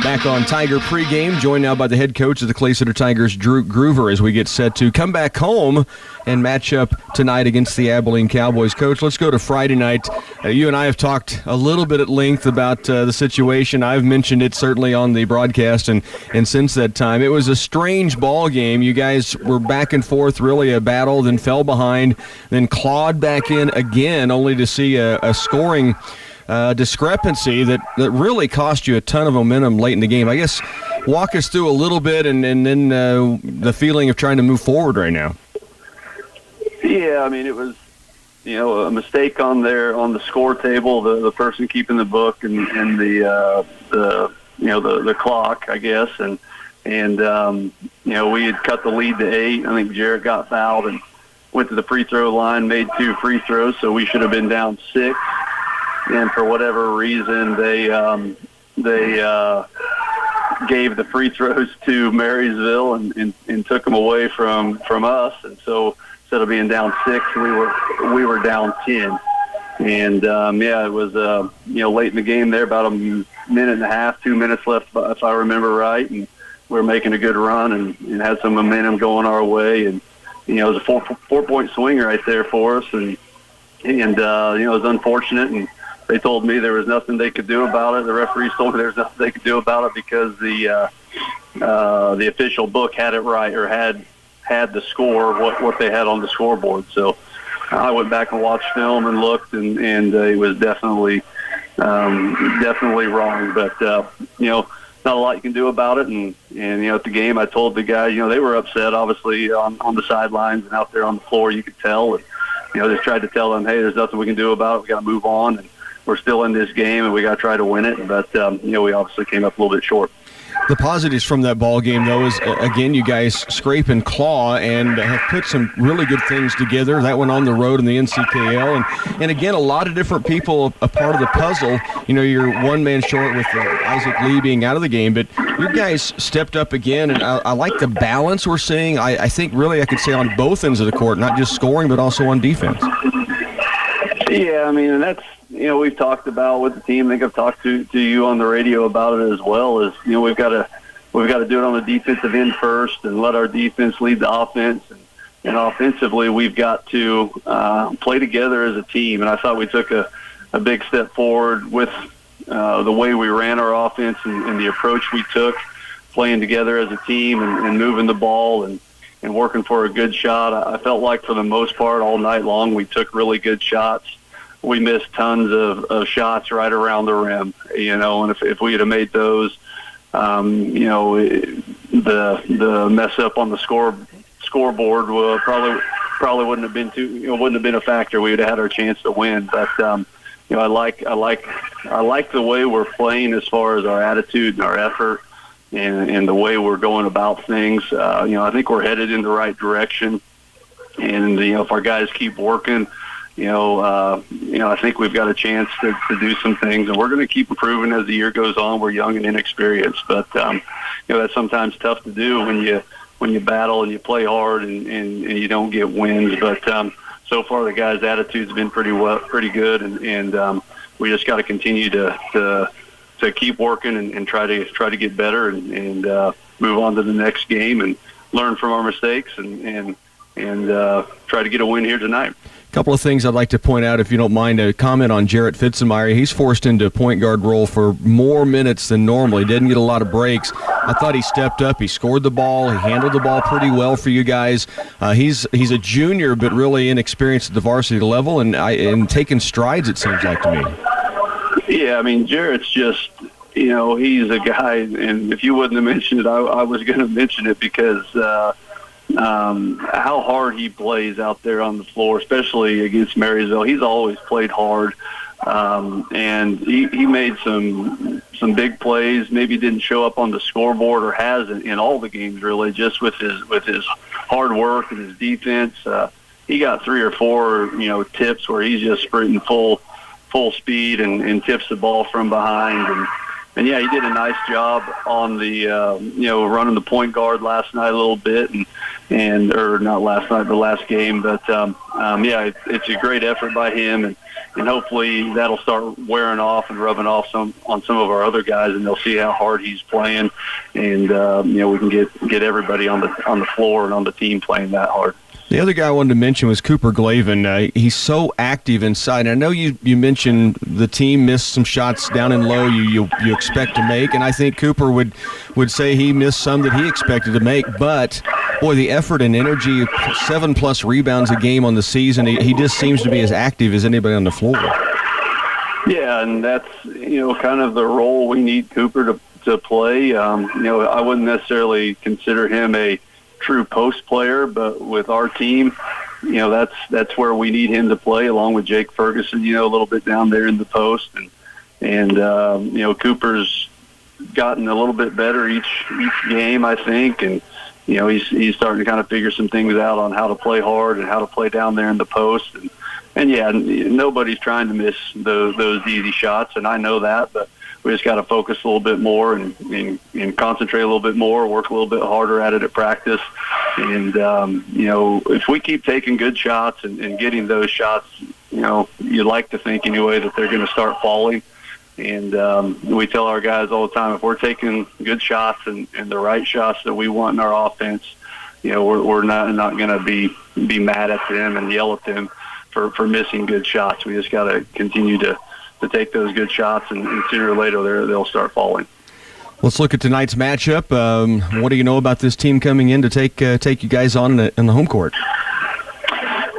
Back on Tiger pregame, joined now by the head coach of the Clay Center Tigers, Drew Groover, as we get set to come back home and match up tonight against the Abilene Cowboys. Coach, let's go to Friday night. You and I have talked a little bit at length about the situation. I've mentioned it certainly on the broadcast, and since that time. It was a strange ball game. You guys were back and forth, really a battle, then fell behind, then clawed back in again, only to see a scoring discrepancy that really cost you a ton of momentum late in the game. I guess walk us through a little bit and then the feeling of trying to move forward right now. Yeah, I mean, it was, a mistake on the score table, the person keeping the book and the clock, I guess. And we had cut the lead to 8. I think Jarrett got fouled and went to the free throw line, made 2 free throws, so we should have been down 6. And for whatever reason, they gave the free throws to Marysville and took them away from us. And so instead of being down 6, we were down 10. And it was late in the game there, about a minute and a half, 2 minutes left, if I remember right. And we were making a good run and had some momentum going our way. And it was a 4-point swing right there for us. And it was unfortunate. And they told me there was nothing they could do about it. The referees told me there was nothing they could do about it because the official book had it right, or had the score, what they had on the scoreboard. So I went back and watched film and looked, and it was definitely wrong. But not a lot you can do about it. And at the game, I told the guys, they were upset, obviously on the sidelines and out there on the floor. You could tell, and just tried to tell them, hey, there's nothing we can do about it. We got to move on. And we're still in this game, and we got to try to win it. But, we obviously came up a little bit short. The positives from that ball game, though, is, again, you guys scrape and claw and have put some really good things together. That went on the road in the NCKL. And again, a lot of different people a part of the puzzle. You're one man short with Isaac Lee being out of the game, but you guys stepped up again, and I like the balance we're seeing. I think really I could say on both ends of the court, not just scoring, but also on defense. Yeah, I mean, and that's, we've talked about with the team. I think I've talked to you on the radio about it as well. Is we've got to do it on the defensive end first, and let our defense lead the offense. And offensively, we've got to play together as a team. And I thought we took a big step forward with the way we ran our offense and the approach we took, playing together as a team and moving the ball and working for a good shot. I felt like for the most part all night long we took really good shots. We missed tons of shots right around the rim, and if we had made those, the mess up on the scoreboard probably wouldn't have been wouldn't have been a factor. We would have had our chance to win. But I like the way we're playing as far as our attitude and our effort and the way we're going about things. I think we're headed in the right direction, and if our guys keep working. I think we've got a chance to do some things, and we're going to keep improving as the year goes on. We're young and inexperienced, but that's sometimes tough to do when you battle and you play hard and you don't get wins. But so far the guys' attitude's been pretty good, and we just got to continue to keep working and try to get better and move on to the next game and learn from our mistakes and try to get a win here tonight. A couple of things I'd like to point out, if you don't mind, a comment on Jarrett Fitzenmeyer. He's forced into a point guard role for more minutes than normal. He didn't get a lot of breaks. I thought he stepped up. He scored the ball. He handled the ball pretty well for you guys. He's a junior, but really inexperienced at the varsity level and taking strides, it seems like to me. Yeah, I mean, Jarrett's just, he's a guy, and if you wouldn't have mentioned it, I was going to mention it because how hard he plays out there on the floor, especially against Marysville. He's always played hard, and he made some big plays. Maybe didn't show up on the scoreboard or hasn't in all the games really, just with his hard work and his defense. He got 3 or 4 tips where he's just sprinting full speed and tips the ball from behind yeah, he did a nice job on the running the point guard last night a little bit, or not last night, the last game. But yeah, it's a great effort by him, and hopefully that'll start wearing off and rubbing off on some of our other guys, and they'll see how hard he's playing, and we can get everybody on the floor and on the team playing that hard. The other guy I wanted to mention was Cooper Glavin. He's so active inside. I know you mentioned the team missed some shots down and low you expect to make, and I think Cooper would say he missed some that he expected to make. But, boy, the effort and energy, 7+ rebounds a game on the season, he just seems to be as active as anybody on the floor. Yeah, and that's, kind of the role we need Cooper to play. I wouldn't necessarily consider him a true post player, but with our team, that's where we need him to play, along with Jake Ferguson, a little bit down there in the post, and Cooper's gotten a little bit better each game, I think, and he's starting to kind of figure some things out on how to play hard and how to play down there in the post, and yeah, nobody's trying to miss those easy shots, and I know that, but we just got to focus a little bit more and concentrate a little bit more, work a little bit harder at it at practice. And, if we keep taking good shots and getting those shots, you'd like to think anyway that they're going to start falling. And we tell our guys all the time, if we're taking good shots and the right shots that we want in our offense, we're not going to be mad at them and yell at them for missing good shots. We just got to continue to take those good shots, and sooner or later they'll start falling. Let's look at tonight's matchup. What do you know about this team coming in to take you guys on in the home court?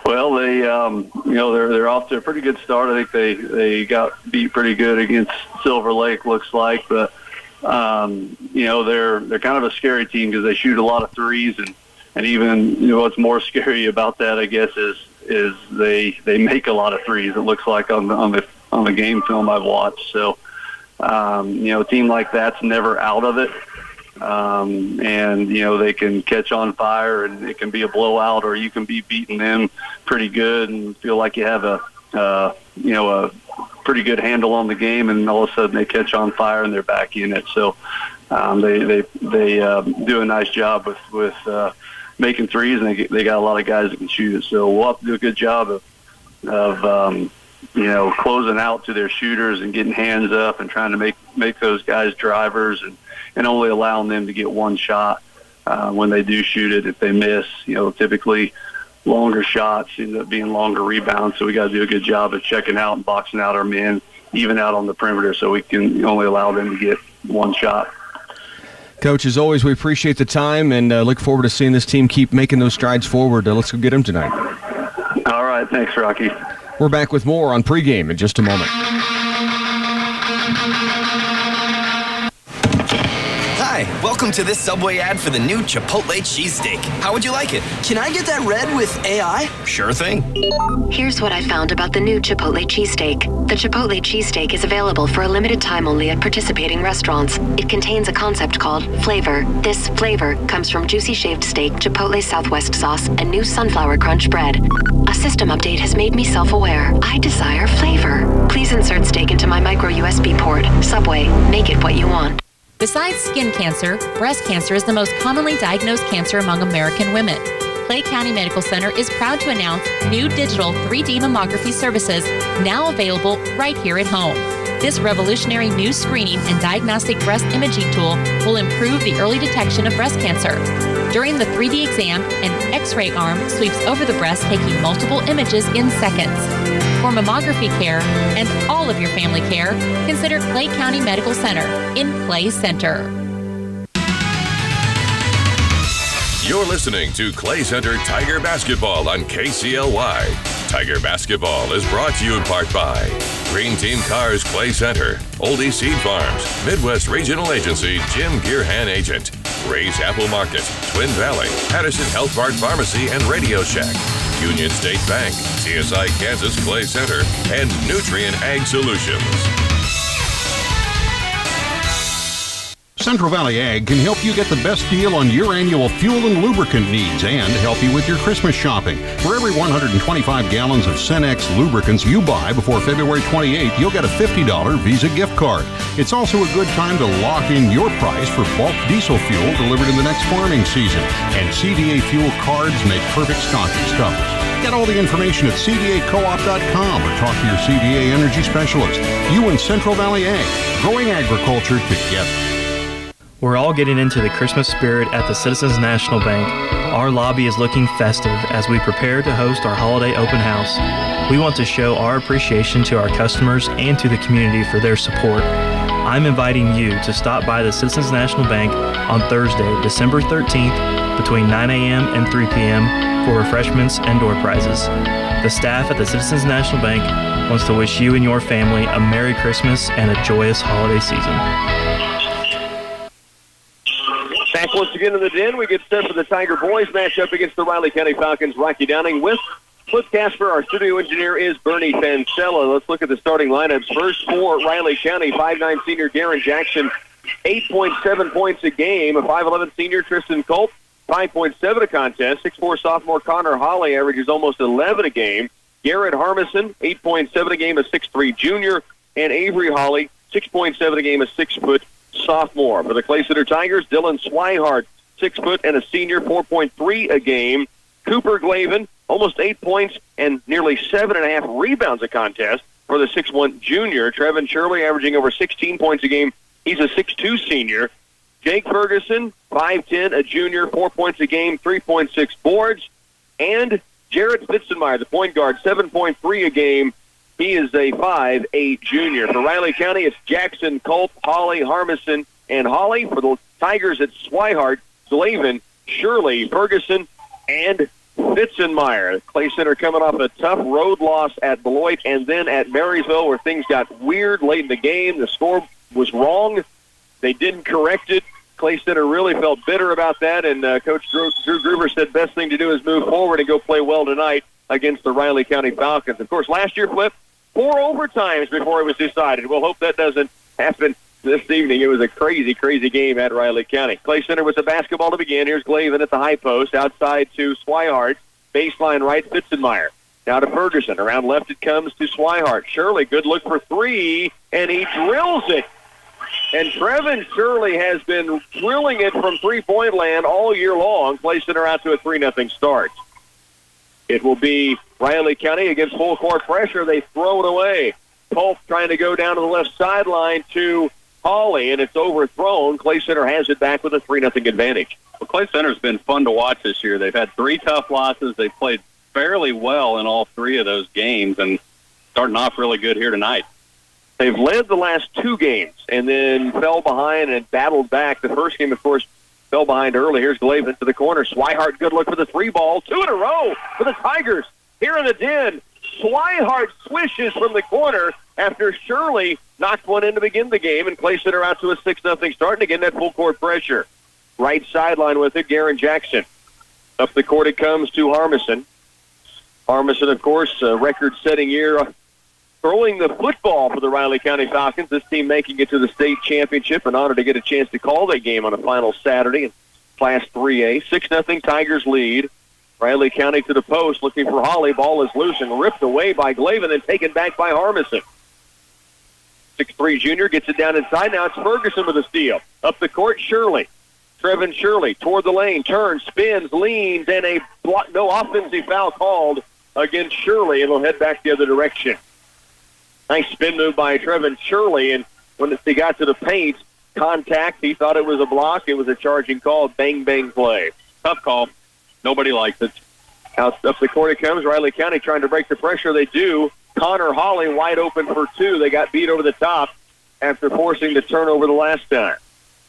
Well, they're off to a pretty good start. I think they got beat pretty good against Silver Lake, looks like, but they're kind of a scary team because they shoot a lot of threes, and even what's more scary about that, I guess, is they make a lot of threes. It looks like on the game film I've watched. So, a team like that's never out of it. And they can catch on fire, and it can be a blowout, or you can be beating them pretty good and feel like you have a pretty good handle on the game, and all of a sudden they catch on fire and they're back in it. So, they do a nice job with making threes, and they got a lot of guys that can shoot it. So we'll have to do a good job of closing out to their shooters and getting hands up and trying to make those guys drivers and only allowing them to get one shot when they do shoot it. If they miss, typically longer shots end up being longer rebounds. So we got to do a good job of checking out and boxing out our men, even out on the perimeter, so we can only allow them to get one shot. Coach, as always, we appreciate the time and look forward to seeing this team keep making those strides forward. Let's go get them tonight. All right. Thanks, Rocky. We're back with more on pregame in just a moment. Hi, welcome to this Subway ad for the new Chipotle cheesesteak. How would you like it? Can I get that red with AI? Sure thing. Here's what I found about the new Chipotle cheesesteak. The Chipotle cheesesteak is available for a limited time only at participating restaurants. It contains a concept called flavor. This flavor comes from juicy shaved steak, Chipotle Southwest sauce, and new sunflower crunch bread. A system update has made me self-aware. I desire flavor. Please insert steak into my micro USB port. Subway, make it what you want. Besides skin cancer, breast cancer is the most commonly diagnosed cancer among American women. Clay County Medical Center is proud to announce new digital 3D mammography services now available right here at home. This revolutionary new screening and diagnostic breast imaging tool will improve the early detection of breast cancer. During the 3D exam, an X-ray arm sweeps over the breast, taking multiple images in seconds. For mammography care and all of your family care, consider Clay County Medical Center in Clay Center. You're listening to Clay Center Tiger Basketball on KCLY. Tiger Basketball is brought to you in part by Green Team Cars Clay Center, Oldie Seed Farms, Midwest Regional Agency Jim Gearhan Agent, Ray's Apple Market, Twin Valley, Patterson Health Mart Pharmacy and Radio Shack, Union State Bank, CSI Kansas Clay Center, and Nutrient Ag Solutions. Central Valley Ag can help you get the best deal on your annual fuel and lubricant needs and help you with your Christmas shopping. For every 125 gallons of Cenex lubricants you buy before February 28th, you'll get a $50 Visa gift card. It's also a good time to lock in your price for bulk diesel fuel delivered in the next farming season. And CVA fuel cards make perfect stocking stuffers. Get all the information at cvacoop.com or talk to your CVA energy specialist. You and Central Valley Ag, growing agriculture together. We're all getting into the Christmas spirit at the Citizens National Bank. Our lobby is looking festive as we prepare to host our holiday open house. We want to show our appreciation to our customers and to the community for their support. I'm inviting you to stop by the Citizens National Bank on Thursday, December 13th between 9 a.m. and 3 p.m. for refreshments and door prizes. The staff at the Citizens National Bank wants to wish you and your family a Merry Christmas and a joyous holiday season. Back once again in the den, we get set for the Tiger boys matchup against the Riley County Falcons. Rocky Downing with Cliff Casper. Our studio engineer is Bernie Fancella. Let's look at the starting lineups. First for Riley County, 5'9" senior Garen Jackson, 8.7 points a game. A 5'11" senior Tristan Culp, 5.7 a contest. 6'4" sophomore Connor Holly averages almost 11 a game. Garrett Harmison, 8.7 a game, a 6'3" junior. And Avery Holly, 6.7 a game, a 6-foot sophomore. For the Clay Center Tigers, Dylan Swihart, 6 foot and a senior, 4.3 a game. Cooper Glavin, almost 8 points and nearly 7.5 rebounds a contest for the 6'1" junior. Trevin Shirley averaging over 16 points a game. He's a 6'2" senior. Jake Ferguson, 5'10", a junior, 4 points a game, 3.6 boards. And Jarrett Fitzenmeyer, the point guard, 7.3 a game. He is a 5'8" junior. For Riley County, it's Jackson, Culp, Holly, Harmison, and Holly. For the Tigers, it's Swihart, Glavin, Shirley, Ferguson, and Fitzenmeyer. Clay Center coming off a tough road loss at Beloit and then at Marysville where things got weird late in the game. The score was wrong. They didn't correct it. Clay Center really felt bitter about that, and Coach Drew Gruber said best thing to do is move forward and go play well tonight against the Riley County Falcons. Of course, last year, Flip, 4 overtimes before it was decided. We'll hope that doesn't happen this evening. It was a crazy, crazy game at Riley County. Clay Center with the basketball to begin. Here's Glavin at the high post. Outside to Swihart. Baseline right, Fitzenmeyer. Now to Ferguson. Around left it comes to Swihart. Shirley, good look for 3, and he drills it. And Trevin Shirley has been drilling it from three-point land all year long. Clay Center out to a 3-0 start. It will be Riley County against full court pressure. They throw it away. Culp trying to go down to the left sideline to Hawley, and it's overthrown. Clay Center has it back with a 3-0 advantage. Well, Clay Center's been fun to watch this year. They've had 3 tough losses. They played fairly well in all 3 of those games, and starting off really good here tonight. They've led the last 2 games and then fell behind and battled back. The first game, of course, fell behind early. Here's Glavin to the corner. Swihart, good look for the 3 ball. 2 in a row for the Tigers. Here in the den, Swihart swishes from the corner after Shirley knocked one in to begin the game, and Clay Center out to a 6-0 start, and again that full court pressure. Right sideline with it, Garen Jackson. Up the court it comes to Harmison. Harmison, of course, a record-setting year throwing the football for the Riley County Falcons. This team making it to the state championship. An honor to get a chance to call that game on a final Saturday in Class 3A. 6-0 Tigers lead. Riley County to the post looking for Holly. Ball is loose and ripped away by Glavin and taken back by Harmison. 6'3" junior gets it down inside. Now it's Ferguson with a steal. Up the court, Shirley. Trevin Shirley toward the lane, turns, spins, leans, and a block. No offensive foul called against Shirley, and will head back the other direction. Nice spin move by Trevin Shirley, and when they got to the paint, contact, he thought it was a block. It was a charging call, bang, bang play. Tough call. Nobody likes it. Out up the court it comes. Riley County trying to break the pressure. They do. Connor Holly wide open for 2. They got beat over the top after forcing the turnover the last time.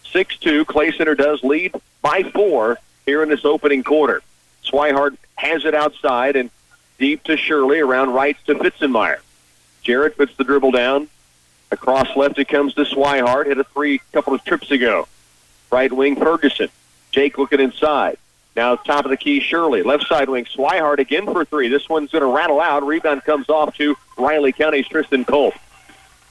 6-2. Clay Center does lead by 4 here in this opening quarter. Swihart has it outside and deep to Shirley. Around right to Fitzenmeyer. Jarrett puts the dribble down. Across left it comes to Swihart. Hit a 3 couple of trips ago. Right wing Ferguson. Jake looking inside. Now top of the key Shirley. Left side wing Swihart again for 3. This one's going to rattle out. Rebound comes off to Riley County's Tristan Culp.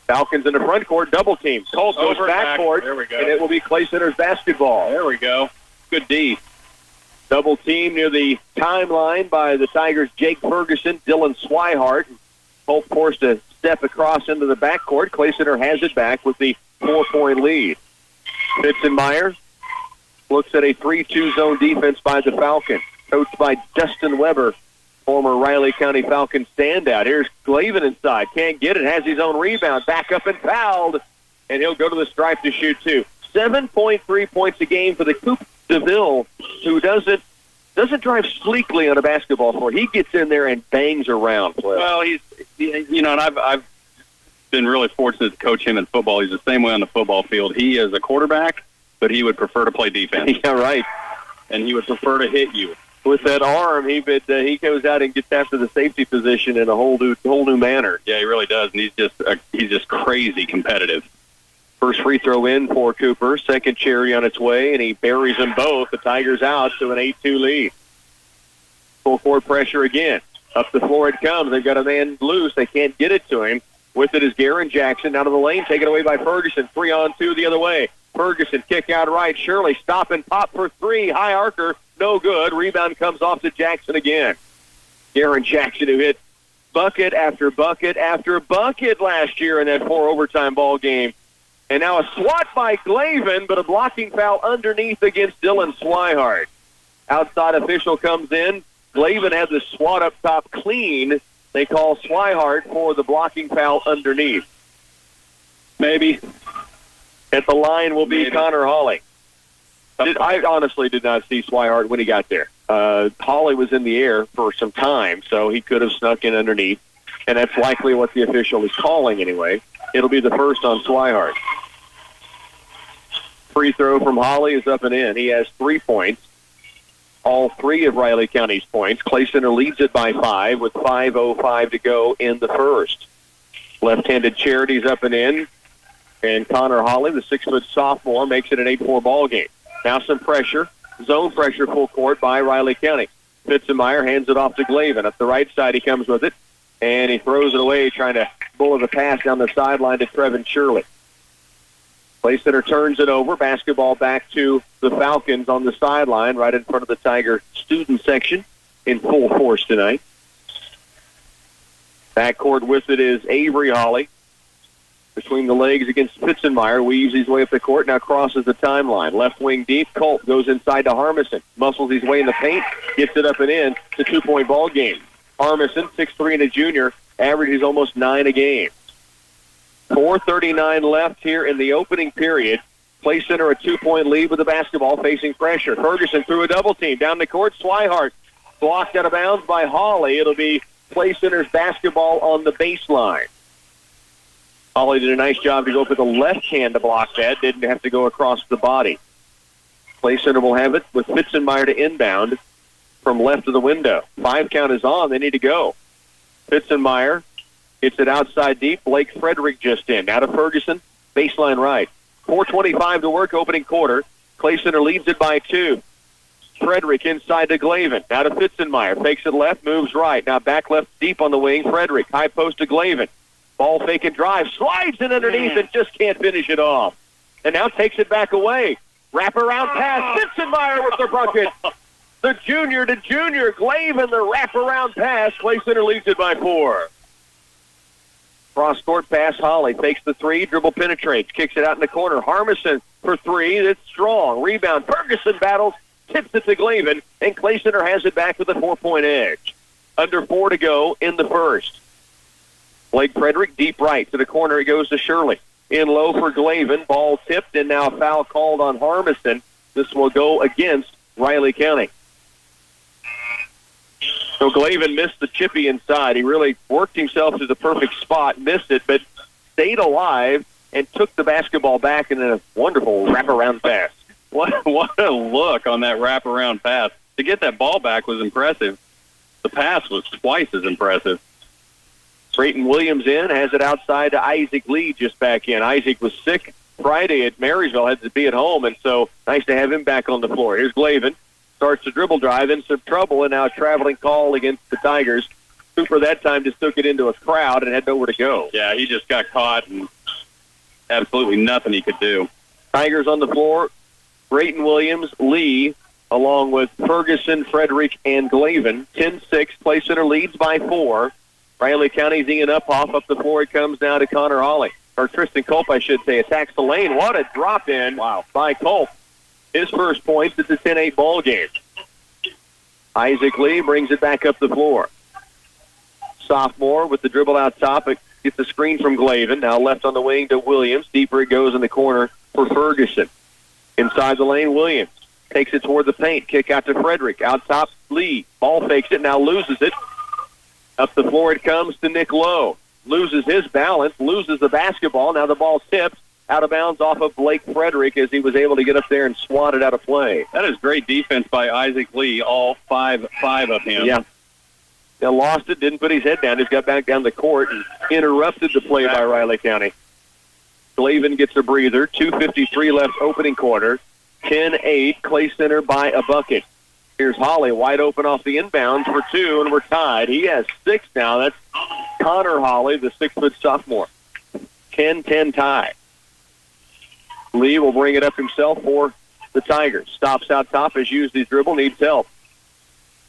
Falcons in the front court, double team. Colt goes backcourt, There we go. and it will be Clay Center's basketball. There we go. Good D. Double team near the timeline by the Tigers' Jake Ferguson, Dylan Swihart. Colt forced to step across into the backcourt. Clay Center has it back with the 4-point lead. Fitzenmeyer looks at a 3-2 zone defense by the Falcons, coached by Dustin Weber, former Riley County Falcons standout. Here's Glavin inside. Can't get it. Has his own rebound. Back up and fouled. And he'll go to the stripe to shoot two. 7.3 points a game for the Coupe de Ville, who doesn't drive sleekly on a basketball court. He gets in there and bangs around. Well, and I've been really fortunate to coach him in football. He's the same way on the football field. He is a quarterback, but he would prefer to play defense. Yeah, right. And he would prefer to hit you. With that arm, he goes out and gets after the safety position in a whole new manner. Yeah, he really does, and he's just crazy competitive. First free throw in for Cooper. Second cherry on its way, and he buries them both. The Tigers out to an 8-2 lead. Full court pressure again. Up the floor it comes. They've got a man loose. They can't get it to him. With it is Garen Jackson down to the lane, taken away by Ferguson. 3-on-2 the other way. Ferguson kick out right. Shirley stop and pop for three. High arcer. No good. Rebound comes off to Jackson again. Garen Jackson, who hit bucket after bucket after bucket last year in that 4 overtime ball game. And now a swat by Glavin, but a blocking foul underneath against Dylan Swihart. Outside official comes in. Glavin had the swat up top clean. They call Swihart for the blocking foul underneath. Maybe. At the line will be Connor Hawley. I honestly did not see Swihart when he got there. Hawley was in the air for some time, so he could have snuck in underneath, and that's likely what the official is calling anyway. It'll be the first on Swihart. Free throw from Hawley is up and in. He has 3 points. All 3 of Riley County's points. Clay Center leads it by 5 with 5:05 to go in the first. Left-handed Charity's up and in, and Connor Hawley, the 6-foot sophomore, makes it an 8-4 ball game. Now some pressure, zone pressure full court by Riley County. Fitzenmeyer hands it off to Glavin. Up the right side he comes with it, and he throws it away trying to bullet a pass down the sideline to Trevin Shirley. Clay Center turns it over. Basketball back to the Falcons on the sideline right in front of the Tiger student section in full force tonight. Backcourt with it is Avery Hawley. Between the legs against Fitzenmeyer, weaves his way up the court, now crosses the timeline. Left wing deep, Colt goes inside to Harmison. Muscles his way in the paint, gets it up and in. It's a 2-point ball game. Harmison, 6'3" and a junior, averages almost 9 a game. 4:39 left here in the opening period. Clay Center a 2-point lead with the basketball facing pressure. Ferguson through a double team. Down the court, Swihart blocked out of bounds by Hawley. It'll be Clay Center's basketball on the baseline. Hawley did a nice job to go for the left hand to block that. Didn't have to go across the body. Clay Center will have it with Fitzenmeyer to inbound from left of the window. 5 count is on. They need to go. Fitzenmeyer gets it outside deep. Blake Frederick just in. Now to Ferguson. Baseline right. 4:25 to work opening quarter. Clay Center leads it by 2. Frederick inside to Glavin. Now to Fitzenmeyer. Fakes it left, moves right. Now back left deep on the wing. Frederick. High post to Glavin. Ball fake and drive. Slides it underneath and just can't finish it off. And now takes it back away. Wraparound pass. Fitzenmeyer with the bucket. The junior to junior. Glavin, the wraparound pass. Clay Center leads it by 4. Cross-court pass. Hawley fakes the 3. Dribble penetrates. Kicks it out in the corner. Harmison for 3. That's strong. Rebound. Ferguson battles. Tips it to Glavin. And Clay Center has it back with a 4-point edge. Under 4 to go in the first. Blake Frederick, deep right to the corner. He goes to Shirley. In low for Glavin. Ball tipped, and now a foul called on Harmison. This will go against Riley County. So Glavin missed the chippy inside. He really worked himself to the perfect spot, missed it, but stayed alive and took the basketball back in a wonderful wraparound pass. What a look on that wraparound pass. To get that ball back was impressive. The pass was twice as impressive. Brayton Williams in, has it outside to Isaac Lee just back in. Isaac was sick Friday at Marysville, had to be at home, and so nice to have him back on the floor. Here's Glavin. Starts to dribble drive, in some trouble, and now a traveling call against the Tigers. Cooper that time just took it into a crowd and had nowhere to go. Yeah, he just got caught and absolutely nothing he could do. Tigers on the floor, Brayton Williams, Lee, along with Ferguson, Frederick, and Glavin. 10-6, Clay Center leads by 4. Riley County's Ian Uphoff. Up the floor it comes now to Connor Hawley. Or Tristan Culp, I should say, attacks the lane. What a drop-in by Culp. His first points. It's a 10-8 ball game. Isaac Lee brings it back up the floor. Sophomore with the dribble out top. It gets the screen from Glavin. Now left on the wing to Williams. Deeper it goes in the corner for Ferguson. Inside the lane, Williams takes it toward the paint. Kick out to Frederick. Out top, Lee. Ball fakes it, now loses it. Up the floor it comes to Nick Lowe. Loses his balance, loses the basketball. Now the ball tipped out of bounds off of Blake Frederick as he was able to get up there and swat it out of play. That is great defense by Isaac Lee, all five of him. Yeah. Now lost it, didn't put his head down. Just got back down the court and interrupted the play by Riley County. Glavin gets a breather. 2:53 left opening quarter. 10-8, Clay Center by a bucket. Here's Hawley wide open off the inbounds for 2, and we're tied. He has 6 now. That's Connor Hawley, the 6-foot sophomore. 10-10 tie. Lee will bring it up himself for the Tigers. Stops out top, has used his dribble, needs help.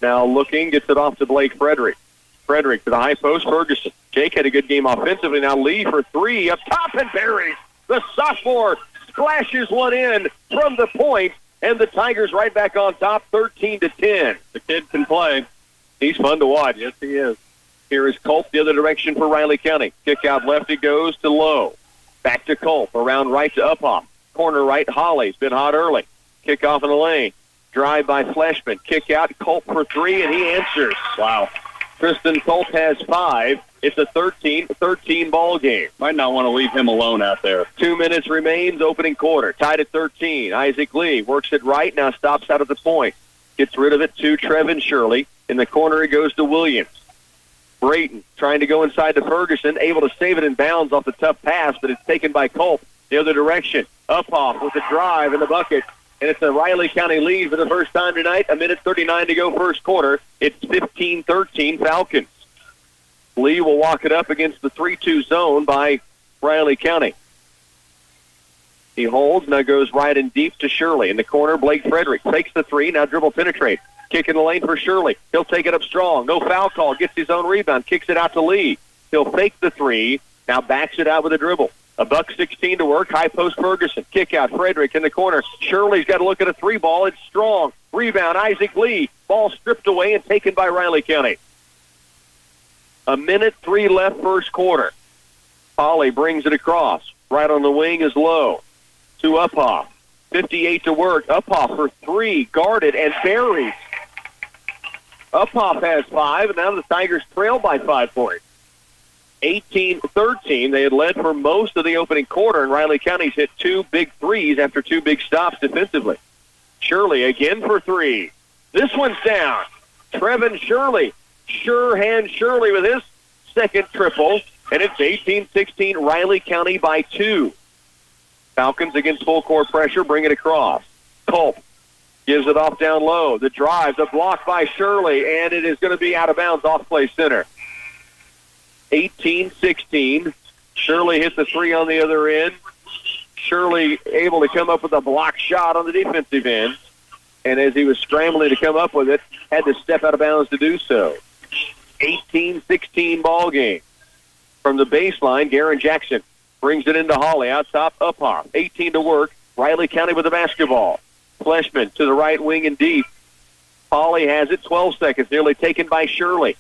Now looking, gets it off to Blake Frederick. Frederick to the high post, Ferguson. Jake had a good game offensively. Now Lee for 3, up top and buries. The sophomore splashes one in from the point, and the Tigers right back on top, 13-10. The kid can play. He's fun to watch. Yes, he is. Here is Culp the other direction for Riley County. Kick out left, it goes to Lowe. Back to Culp, around right to Uphoff. Corner right, Hawley's been hot early. Kick off in the lane. Drive by Fleshman. Kick out, Culp for 3, and he answers. Wow. Tristan Culp has 5. It's a 13-13 ball game. Might not want to leave him alone out there. 2 minutes remains, opening quarter. Tied at 13. Isaac Lee works it right, now stops out at the point. Gets rid of it to Trevin Shirley. In the corner, it goes to Williams. Brayton trying to go inside to Ferguson, able to save it in bounds off the tough pass, but it's taken by Culp the other direction. Uphoff with the drive in the bucket, and it's a Riley County lead for the first time tonight. 1:39 to go first quarter. It's 15-13 Falcons. Lee will walk it up against the 3-2 zone by Riley County. He holds, now goes right and deep to Shirley. In the corner, Blake Frederick takes the 3, now dribble penetrate. Kick in the lane for Shirley. He'll take it up strong. No foul call. Gets his own rebound. Kicks it out to Lee. He'll fake the 3. Now backs it out with a dribble. $1:16 to work. High post Ferguson. Kick out Frederick in the corner. Shirley's got to look at a 3 ball. It's strong. Rebound Isaac Lee. Ball stripped away and taken by Riley County. 1:03 left first quarter. Hawley brings it across. Right on the wing is Lowe. To Uphoff. 58 to work. Uphoff for 3. Guarded and buried. Uphoff has 5, and now the Tigers trail by 5 points. 18-13. They had led for most of the opening quarter, and Riley County's hit 2 big threes after 2 big stops defensively. Shirley again for 3. This one's down. Trevin Shirley. Sure hand Shirley with his second triple, and it's 18-16 Riley County by 2. Falcons against full court pressure, bring it across. Culp gives it off down low. The drive, the block by Shirley, and it is going to be out of bounds off Clay Center. 18-16. Shirley hit the 3 on the other end. Shirley able to come up with a block shot on the defensive end, and as he was scrambling to come up with it, had to step out of bounds to do so. 18-16 ball game. From the baseline, Garen Jackson brings it into Hawley. Out top, Uphoff. 18 to work. Riley County with the basketball. Fleshman to the right wing and deep. Hawley has it. 12 seconds. Nearly taken by Shirley.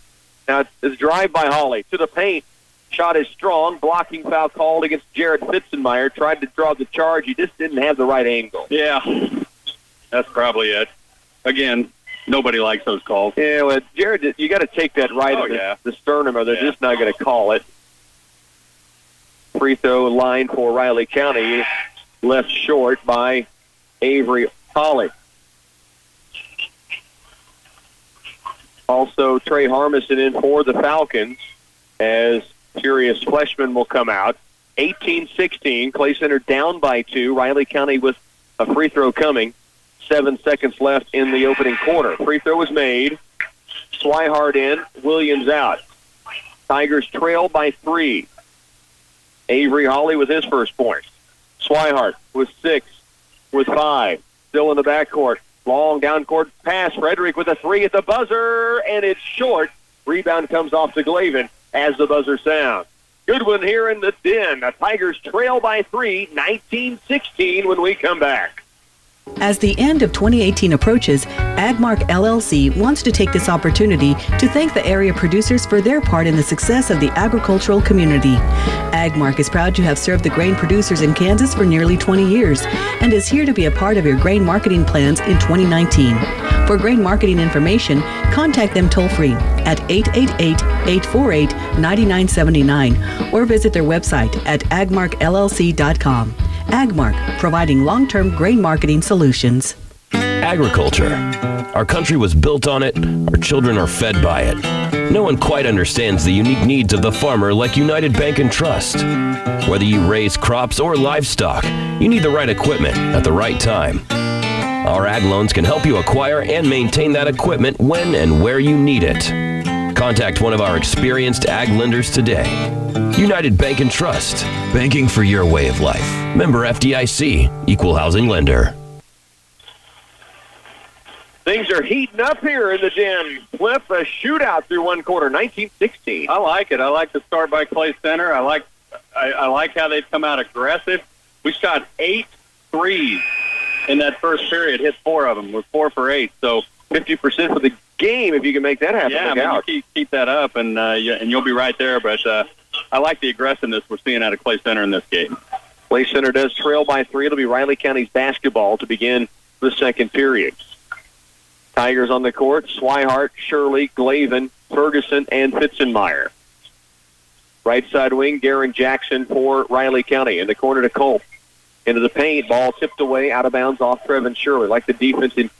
Now it's a drive by Hawley to the paint. Shot is strong. Blocking foul called against Jared Fitzenmeyer. Tried to draw the charge. He just didn't have the right angle. Yeah, that's probably it. Again, nobody likes those calls. Yeah, well, Jared, you got to take that right at the sternum, or they're just not going to call it. Free throw line for Riley County, left short by Avery Hawley. Also, Trey Harmison in for the Falcons, as Furious Fleshman will come out. 18-16, Clay Center down by 2. Riley County with a free throw coming. 7 seconds left in the opening quarter. Free throw was made. Swihart in, Williams out. Tigers trail by 3. Avery Hawley with his first point. Swihart with 6, with 5. Still in the backcourt. Long down court pass. Frederick with a 3 at the buzzer, and it's short. Rebound comes off to Glavin as the buzzer sounds. Good one here in the Den. The Tigers trail by 3, 19-16 when we come back. As the end of 2018 approaches, Agmark LLC wants to take this opportunity to thank the area producers for their part in the success of the agricultural community. Agmark is proud to have served the grain producers in Kansas for nearly 20 years and is here to be a part of your grain marketing plans in 2019. For grain marketing information, contact them toll-free at 888-848-9979 or visit their website at agmarkllc.com. Agmark, providing long-term grain marketing solutions. Agriculture. Our country was built on it. Our children are fed by it. No one quite understands the unique needs of the farmer like United Bank and Trust. Whether you raise crops or livestock, you need the right equipment at the right time. Our ag loans can help you acquire and maintain that equipment when and where you need it. Contact one of our experienced ag lenders today. United Bank and Trust. Banking for your way of life. Member FDIC. Equal housing lender. Things are heating up here in the Den. Cliff, a shootout through one quarter, 19-16. I like it. I like the start by Clay Center. I like how they've come out aggressive. We shot 8 threes in that first period, hit 4 of them. We're 4 for 8, so 50% for the game if you can make that happen. Yeah, you keep that up, and you'll be right there. But I like the aggressiveness we're seeing out of Clay Center in this game. Clay Center does trail by 3. It'll be Riley County's basketball to begin the second period. Tigers on the court, Swihart, Shirley, Glavin, Ferguson, and Fitzenmeyer. Right side wing, Garen Jackson for Riley County. In the corner to Culp. Into the paint, ball tipped away, out of bounds off Trevin Shirley. Like the defensive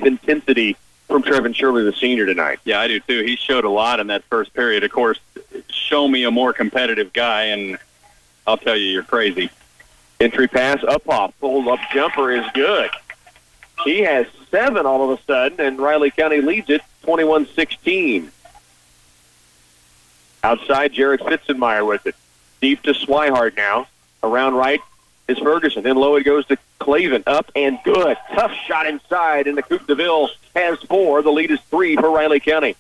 intensity from Trevin Shirley, the senior, tonight. Yeah, I do too. He showed a lot in that first period. Of course, show me a more competitive guy, and I'll tell you, you're crazy. Entry pass, up-off, pull-up jumper is good. He has 7 all of a sudden, and Riley County leads it 21-16. Outside, Jared Fitzenmeyer with it. Deep to Swihart now. Around right is Ferguson. Then low it goes to Clavin. Up and good. Tough shot inside, and the Coupe de Ville has 4. The lead is 3 for Riley County.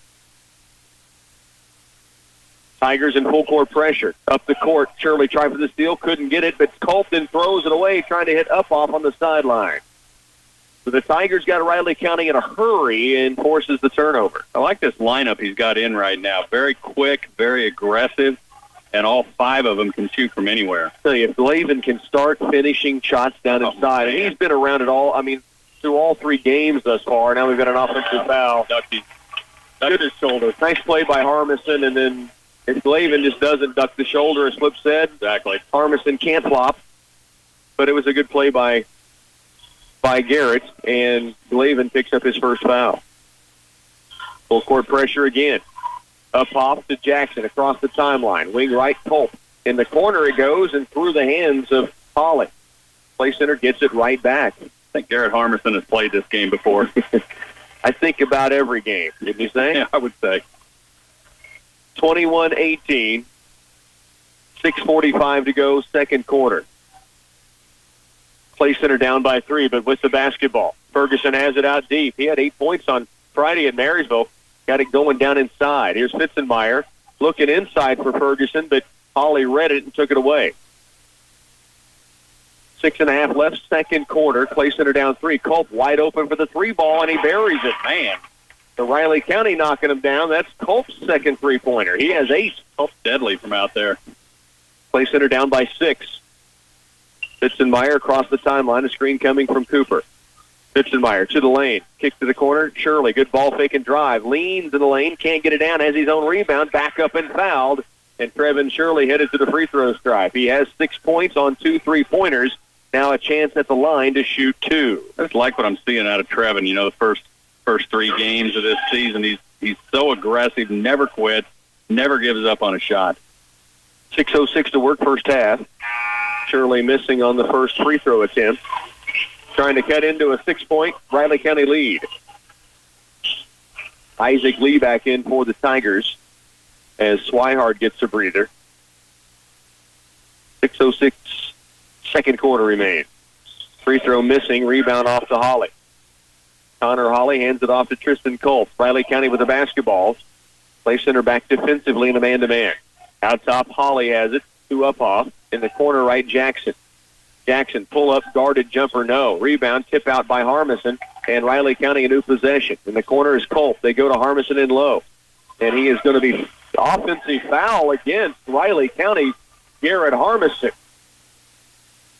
Tigers in full court pressure. Up the court. Shirley tried for the steal. Couldn't get it, but Colton throws it away, trying to hit up off on the sideline. So the Tigers got Riley County in a hurry and forces the turnover. I like this lineup he's got in right now. Very quick, very aggressive, and all 5 of them can shoot from anywhere. I tell you, if Glavin can start finishing shots down inside, and he's been around it all, through all 3 games thus far. Now we've got an offensive foul. Ducked his shoulder. Nice play by Harmison, and then if Glavin just doesn't duck the shoulder, as Flip said, exactly. Harmison can't flop. But it was a good play by Garrett, and Glavin picks up his first foul. Full court pressure again. Up off to Jackson across the timeline. Wing right, Culp. In the corner it goes and through the hands of Holly. Play Center gets it right back. I think Garrett Harmison has played this game before. I think about every game, didn't you say? Yeah, I would say. 21-18. 6:45 to go, second quarter. Clay Center down by 3, but with the basketball. Ferguson has it out deep. He had 8 points on Friday at Marysville. Got it going down inside. Here's Fitzenmeyer looking inside for Ferguson, but Holly read it and took it away. 6.5 left, second quarter. Clay Center down 3. Culp wide open for the 3 ball, and he buries it. Man, the Riley County knocking him down. That's Culp's second 3-pointer. He has 8. Culp's deadly from out there. Clay Center down by 6. Fitzenmeyer across the timeline. A screen coming from Cooper. Fitzenmeyer to the lane. Kick to the corner. Shirley, good ball fake and drive. Leans in the lane. Can't get it down. Has his own rebound. Back up and fouled. And Trevin Shirley headed to the free throw stripe. He has 6 points on 2 3-pointers. Now a chance at the line to shoot 2. That's like what I'm seeing out of Trevin. You know, the first 3 games of this season, he's so aggressive, never quits, never gives up on a shot. 6:06 to work first half. Shirley missing on the first free throw attempt. Trying to cut into a 6-point Riley County lead. Isaac Lee back in for the Tigers as Swihart gets a breather. 6:06 Second quarter remains. Free throw missing. Rebound off to Holly. Connor Holly hands it off to Tristan Colts. Riley County with the basketball. Play center back defensively in a man-to-man. Out top, Holly has it. 2 up off. In the corner right, Jackson. Jackson, pull up, guarded jumper, no. Rebound, tip out by Harmison, and Riley County a new possession. In the corner is Colt. They go to Harmison in low. And he is going to be offensive foul against Riley County, Garrett Harmison.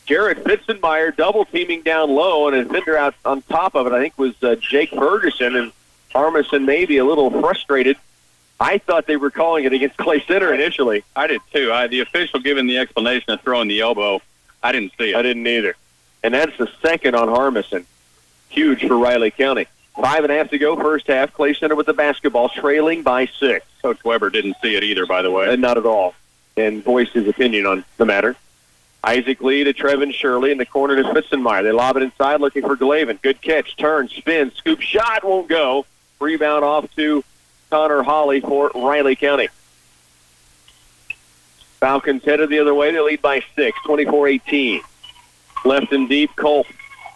Jared Fitzenmeyer double teaming down low, and a defender out on top of it, I think, was Jake Ferguson, and Harmison may be a little frustrated. I thought they were calling it against Clay Center initially. I did too. The official giving the explanation of throwing the elbow, I didn't see it. I didn't either. And that's the second on Harmison. Huge for Riley County. 5.5 to go, first half. Clay Center with the basketball, trailing by 6. Coach Weber didn't see it either, by the way. Not at all. And voiced his opinion on the matter. Isaac Lee to Trevin Shirley in the corner to Spitzenmeyer. They lob it inside looking for Glavin. Good catch, turn, spin, scoop, shot, won't go. Rebound off to Connor Holly for Riley County. Falcons headed the other way. They lead by 6, 24-18. Left and deep, Colt.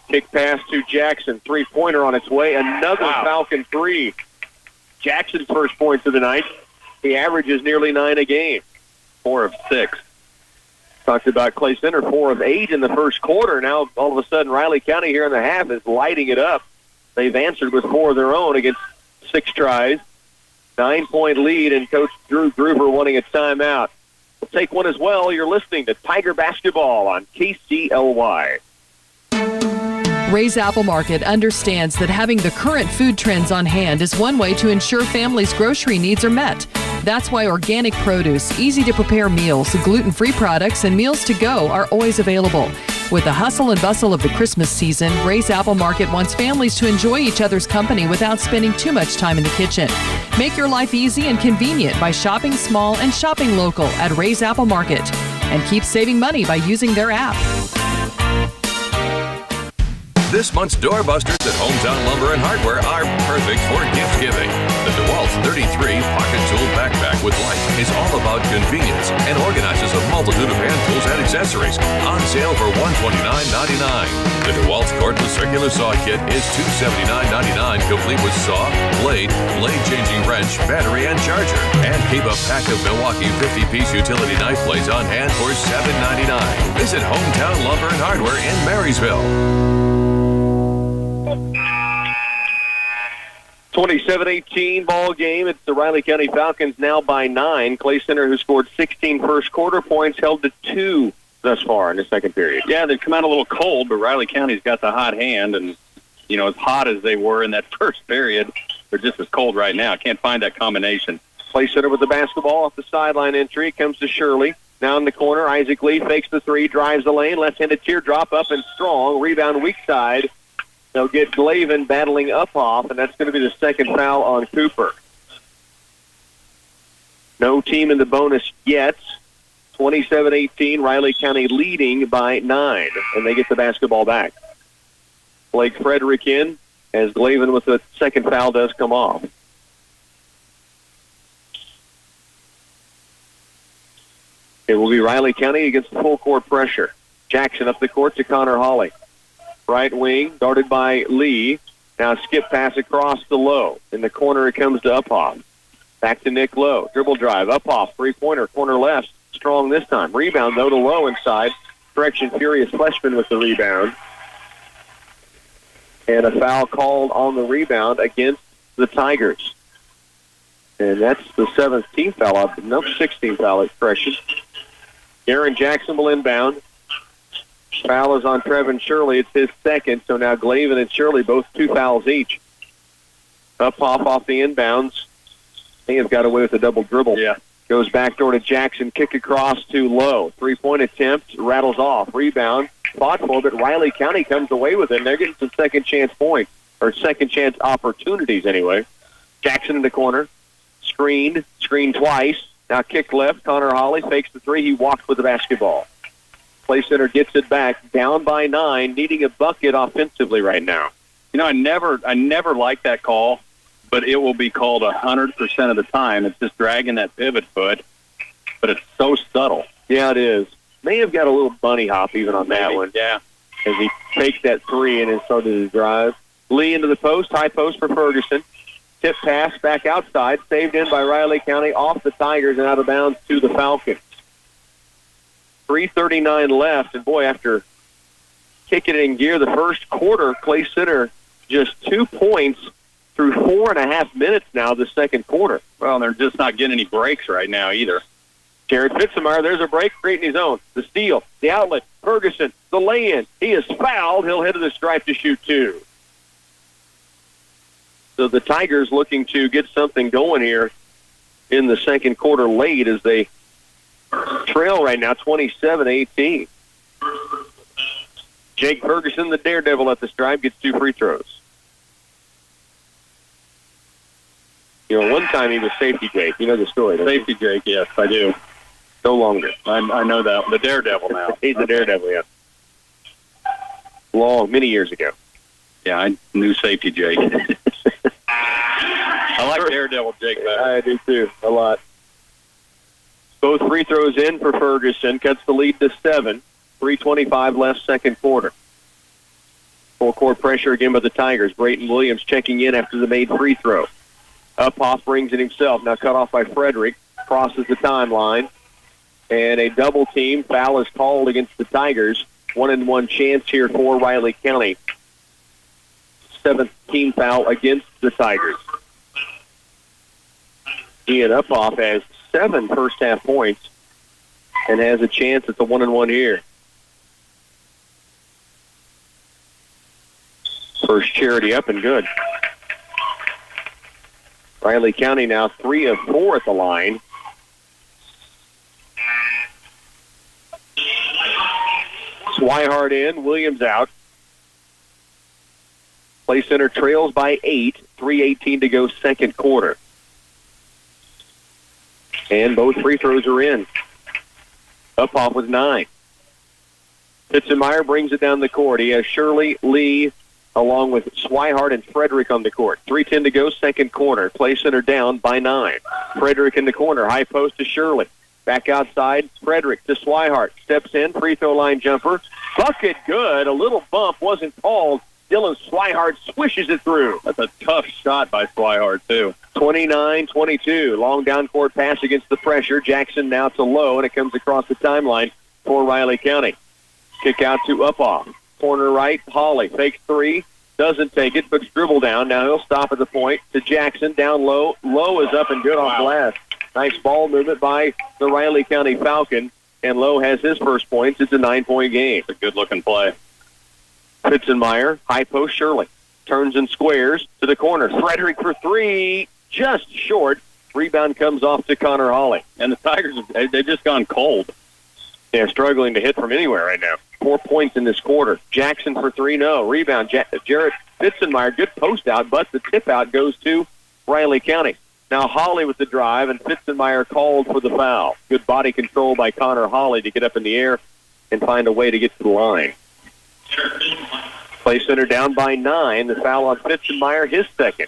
Kick pass to Jackson. Three-pointer on its way. Another Falcon three. Jackson's first points of the night. He averages nearly 9 a game. 4 of 6. Talked about Clay Center, 4 of 8 in the first quarter. Now, all of a sudden, Riley County here in the half is lighting it up. They've answered with 4 of their own against 6 tries. 9-point lead, and Coach Drew Groover wanting a timeout. We'll take one as well. You're listening to Tiger Basketball on KCLY. Ray's Apple Market understands that having the current food trends on hand is one way to ensure families' grocery needs are met. That's why organic produce, easy-to-prepare meals, gluten-free products, and meals to go are always available. With the hustle and bustle of the Christmas season, Ray's Apple Market wants families to enjoy each other's company without spending too much time in the kitchen. Make your life easy and convenient by shopping small and shopping local at Ray's Apple Market. And keep saving money by using their app. This month's doorbusters at Hometown Lumber and Hardware are perfect for gift giving. The DeWalt 33 Pocket Tool Backpack with Light is all about convenience and organizes a multitude of hand tools and accessories. On sale for $129.99. The DeWalt Cordless Circular Saw Kit is $279.99, complete with saw, blade changing wrench, battery, and charger. And keep a pack of Milwaukee 50-piece utility knife blades on hand for $7.99. Visit Hometown Lumber and Hardware in Marysville. 27-18 ball game. It's the Riley County Falcons now by 9. Clay Center, who scored 16 first quarter points, held to 2 thus far in the second period. Yeah, they've come out a little cold, but Riley County's got the hot hand, and, you know, as hot as they were in that first period, they're just as cold right now. Can't find that combination. Clay Center with the basketball off the sideline entry. It comes to Shirley. Now in the corner, Isaac Lee fakes the 3, drives the lane, left-handed teardrop up and strong. Rebound weak side. They'll get Glavin battling up off, and that's going to be the second foul on Cooper. No team in the bonus yet. 27-18, Riley County leading by 9, and they get the basketball back. Blake Frederick in as Glavin with the second foul does come off. It will be Riley County against the full court pressure. Jackson up the court to Connor Holly. Right wing, guarded by Lee. Now skip pass across the Lowe. In the corner, it comes to Uphoff. Back to Nick Lowe. Dribble drive, Uphoff, three-pointer, corner left. Strong this time. Rebound, though, to Lowe inside. Correction, Furious Fleshman with the rebound. And a foul called on the rebound against the Tigers. And that's the 17th foul. No, 16th foul, correction. Aaron Jackson will inbound. Foul is on Trevin Shirley. It's his second, so now Glavin and Shirley both 2 fouls each. Uphoff off the inbounds. They have got away with a double dribble. Yeah. Goes backdoor to Jackson. Kick across to Lowe. 3-point attempt. Rattles off. Rebound. Fought for, but Riley County comes away with it. And they're getting some second chance points. Or second chance opportunities anyway. Jackson in the corner. Screened twice. Now kick left. Connor Holly fakes the 3. He walks with the basketball. Clay Center gets it back, down by 9, needing a bucket offensively right now. You know, I never liked that call, but it will be called 100% of the time. It's just dragging that pivot foot, but it's so subtle. Yeah, it is. may have got a little bunny hop even on that one. Yeah. As he faked that three and then started his drive. Lee into the post, high post for Ferguson. Tip pass back outside, saved in by Riley County off the Tigers and out of bounds to the Falcons. 3:39 left, and boy, after kicking it in gear the first quarter, Clay Center just 2 points through 4.5 minutes now the second quarter. Well, they're just not getting any breaks right now either. Jared Fitzenmeyer, there's a break, creating his own. The steal, the outlet, Ferguson, the lay-in. He is fouled. He'll head to the stripe to shoot two. So the Tigers looking to get something going here in the second quarter late as they trail right now 27-18. Jake Ferguson, the daredevil at the stripe, gets 2 free throws. You know, one time he was Safety Jake. You know the story, don't you? Safety Jake, yes, I do. No longer. I know that. The daredevil now. He's the daredevil, yeah. Many years ago. Yeah, I knew Safety Jake. I like Daredevil Jake better. I do too, a lot. Both free throws in for Ferguson, cuts the lead to 7. 3:25 left second quarter. Full court pressure again by the Tigers. Brayton Williams checking in after the made free throw. Uphoff brings it himself. Now cut off by Frederick. Crosses the timeline. And a double team foul is called against the Tigers. 1-and-1 chance here for Riley County. 7th team foul against the Tigers. Ian Uphoff has 7 first-half points and has a chance at the 1-and-1 here. First charity up and good. Riley County now 3 of 4 at the line. Swihart in, Williams out. Clay Center trails by 8, 3:18 to go second quarter. And both free throws are in. Uphoff with 9. Fitzenmeyer brings it down the court. He has Shirley, Lee, along with Swihart and Frederick on the court. 3:10 to go second quarter. Clay Center down by 9. Frederick in the corner. High post to Shirley. Back outside, Frederick to Swihart. Steps in, free throw line jumper. Bucket good. A little bump wasn't called. Dylan Swihart swishes it through. That's a tough shot by Swihart, too. 29-22. Long down court pass against the pressure. Jackson now to Lowe, and it comes across the timeline for Riley County. Kick out to Uphoff. Corner right, Hawley. Fakes 3. Doesn't take it, but dribble down. Now he'll stop at the point to Jackson. Down low. Lowe is up and good off glass. Nice ball movement by the Riley County Falcons, and Lowe has his first points. It's a 9-point game. It's a good-looking play. Fitzenmeyer, high post Shirley. Turns and squares to the corner. Frederick for 3, just short. Rebound comes off to Connor Hawley. And the Tigers, they've just gone cold. They're struggling to hit from anywhere right now. 4 points in this quarter. Jackson for 3, no. Rebound, Jarrett Fitzenmeyer, good post out, but the tip out goes to Riley County. Now Hawley with the drive, and Fitzenmeyer called for the foul. Good body control by Connor Hawley to get up in the air and find a way to get to the line. Clay Center down by 9. The foul on Fitzenmeyer, his second.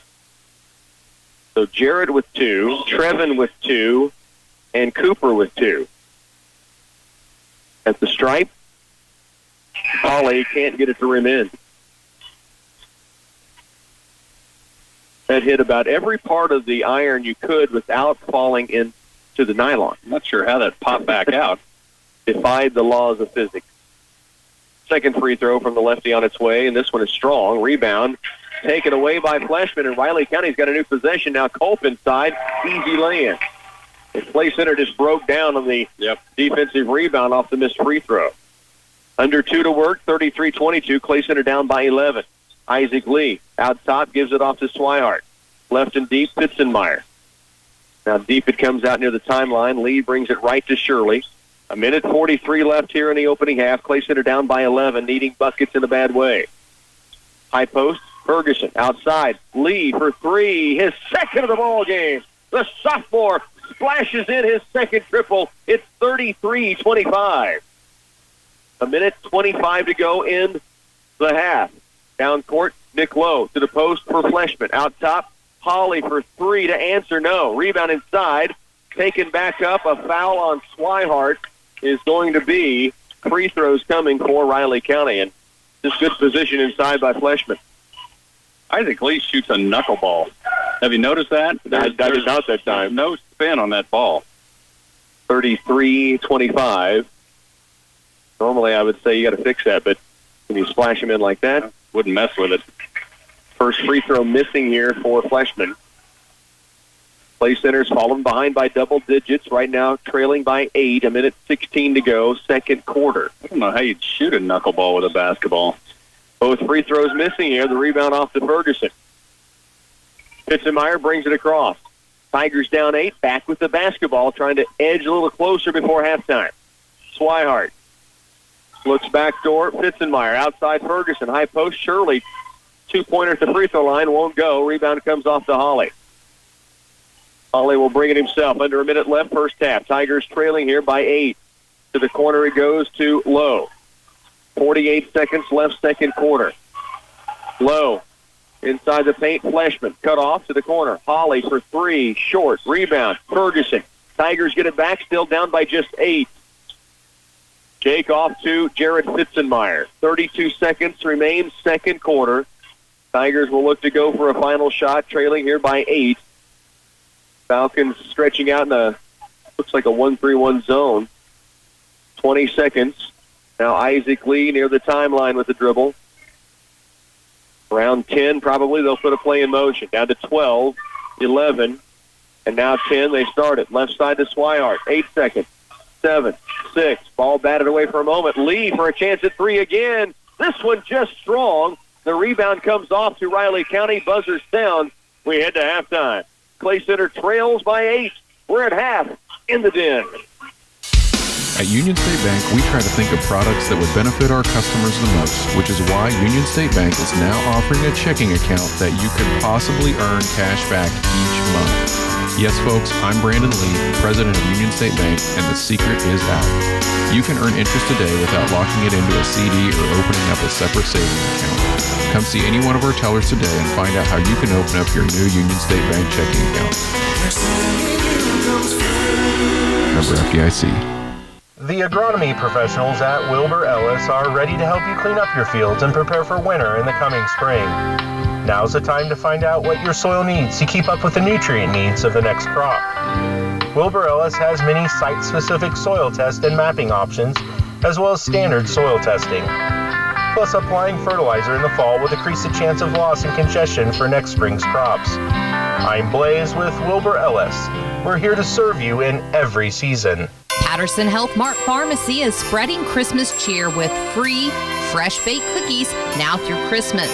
So Jarrett with 2, Trevin with 2, and Cooper with 2. At the stripe, Hawley can't get it to rim in. That hit about every part of the iron you could without falling into the nylon. I'm not sure how that popped back out. Defied the laws of physics. Second free throw from the lefty on its way, and this one is strong. Rebound taken away by Fleshman, and Riley County's got a new possession now. Culp inside, easy lay-in. And Clay Center just broke down on the defensive rebound off the missed free throw. Under 2 to work, 33-22. Clay Center down by 11. Isaac Lee out top, gives it off to Swihart. Left and deep, Fitzenmeyer. Now deep it comes out near the timeline. Lee brings it right to Shirley. 1:43 left here in the opening half. Clay Center down by 11, needing buckets in a bad way. High post, Ferguson outside. Lee for 3, his second of the ball game. The sophomore splashes in his second triple. It's 33-25. 1:25 to go in the half. Down court, Nick Lowe to the post for Fleshman. Out top, Hawley for 3 to answer no. Rebound inside. Taken back up, a foul on Swihart. is going to be free throws coming for Riley County, and just good position inside by Fleshman. Isaac Lee shoots a knuckleball. Have you noticed that? I did not that time. No spin on that ball. 33-25. Normally I would say you got to fix that, but when you splash him in like that, wouldn't mess with it. First free throw missing here for Fleshman. Clay Center's fallen behind by double digits. Right now trailing by 8, 1:16 to go, second quarter. I don't know how you'd shoot a knuckleball with a basketball. Both free throws missing here. The rebound off to Ferguson. Fitzenmeyer brings it across. Tigers down 8, back with the basketball, trying to edge a little closer before halftime. Swihart looks backdoor. Fitzenmeyer outside Ferguson. High post. Shirley, 2-pointer at the free throw line, won't go. Rebound comes off to Holly. Holly will bring it himself. Under a minute left, first half. Tigers trailing here by 8. To the corner it goes to Lowe. 48 seconds left, second quarter. Lowe inside the paint. Fleshman cut off to the corner. Holly for 3, short. Rebound. Ferguson. Tigers get it back, still down by just 8. Jake off to Jared Fitzenmeyer. 32 seconds remain, second quarter. Tigers will look to go for a final shot, trailing here by 8. Falcons stretching out in looks like a 1-3-1 zone. 20 seconds. Now Isaac Lee near the timeline with the dribble. Around 10, probably they'll put a play in motion. Down to 12, 11, and now 10. They start it. Left side to Swihart. 8 seconds. 7, 6. Ball batted away for a moment. Lee for a chance at 3 again. This one just strong. The rebound comes off to Riley County. Buzzers down. We head to halftime. Clay Center trails by 8. We're at half in the Den. At Union State Bank, we try to think of products that would benefit our customers the most, which is why Union State Bank is now offering a checking account that you could possibly earn cash back each month. Yes, folks, I'm Brandon Lee, president of Union State Bank, and the secret is out. You can earn interest today without locking it into a CD or opening up a separate savings account. Come see any one of our tellers today and find out how you can open up your new Union State Bank checking account. Member FDIC. The agronomy professionals at Wilbur Ellis are ready to help you clean up your fields and prepare for winter in the coming spring. Now's the time to find out what your soil needs to keep up with the nutrient needs of the next crop. Wilbur Ellis has many site-specific soil test and mapping options, as well as standard soil testing. Plus, applying fertilizer in the fall will decrease the chance of loss and congestion for next spring's crops. I'm Blaze with Wilbur Ellis. We're here to serve you in every season. Patterson Health Mart Pharmacy is spreading Christmas cheer with free, fresh-baked cookies now through Christmas.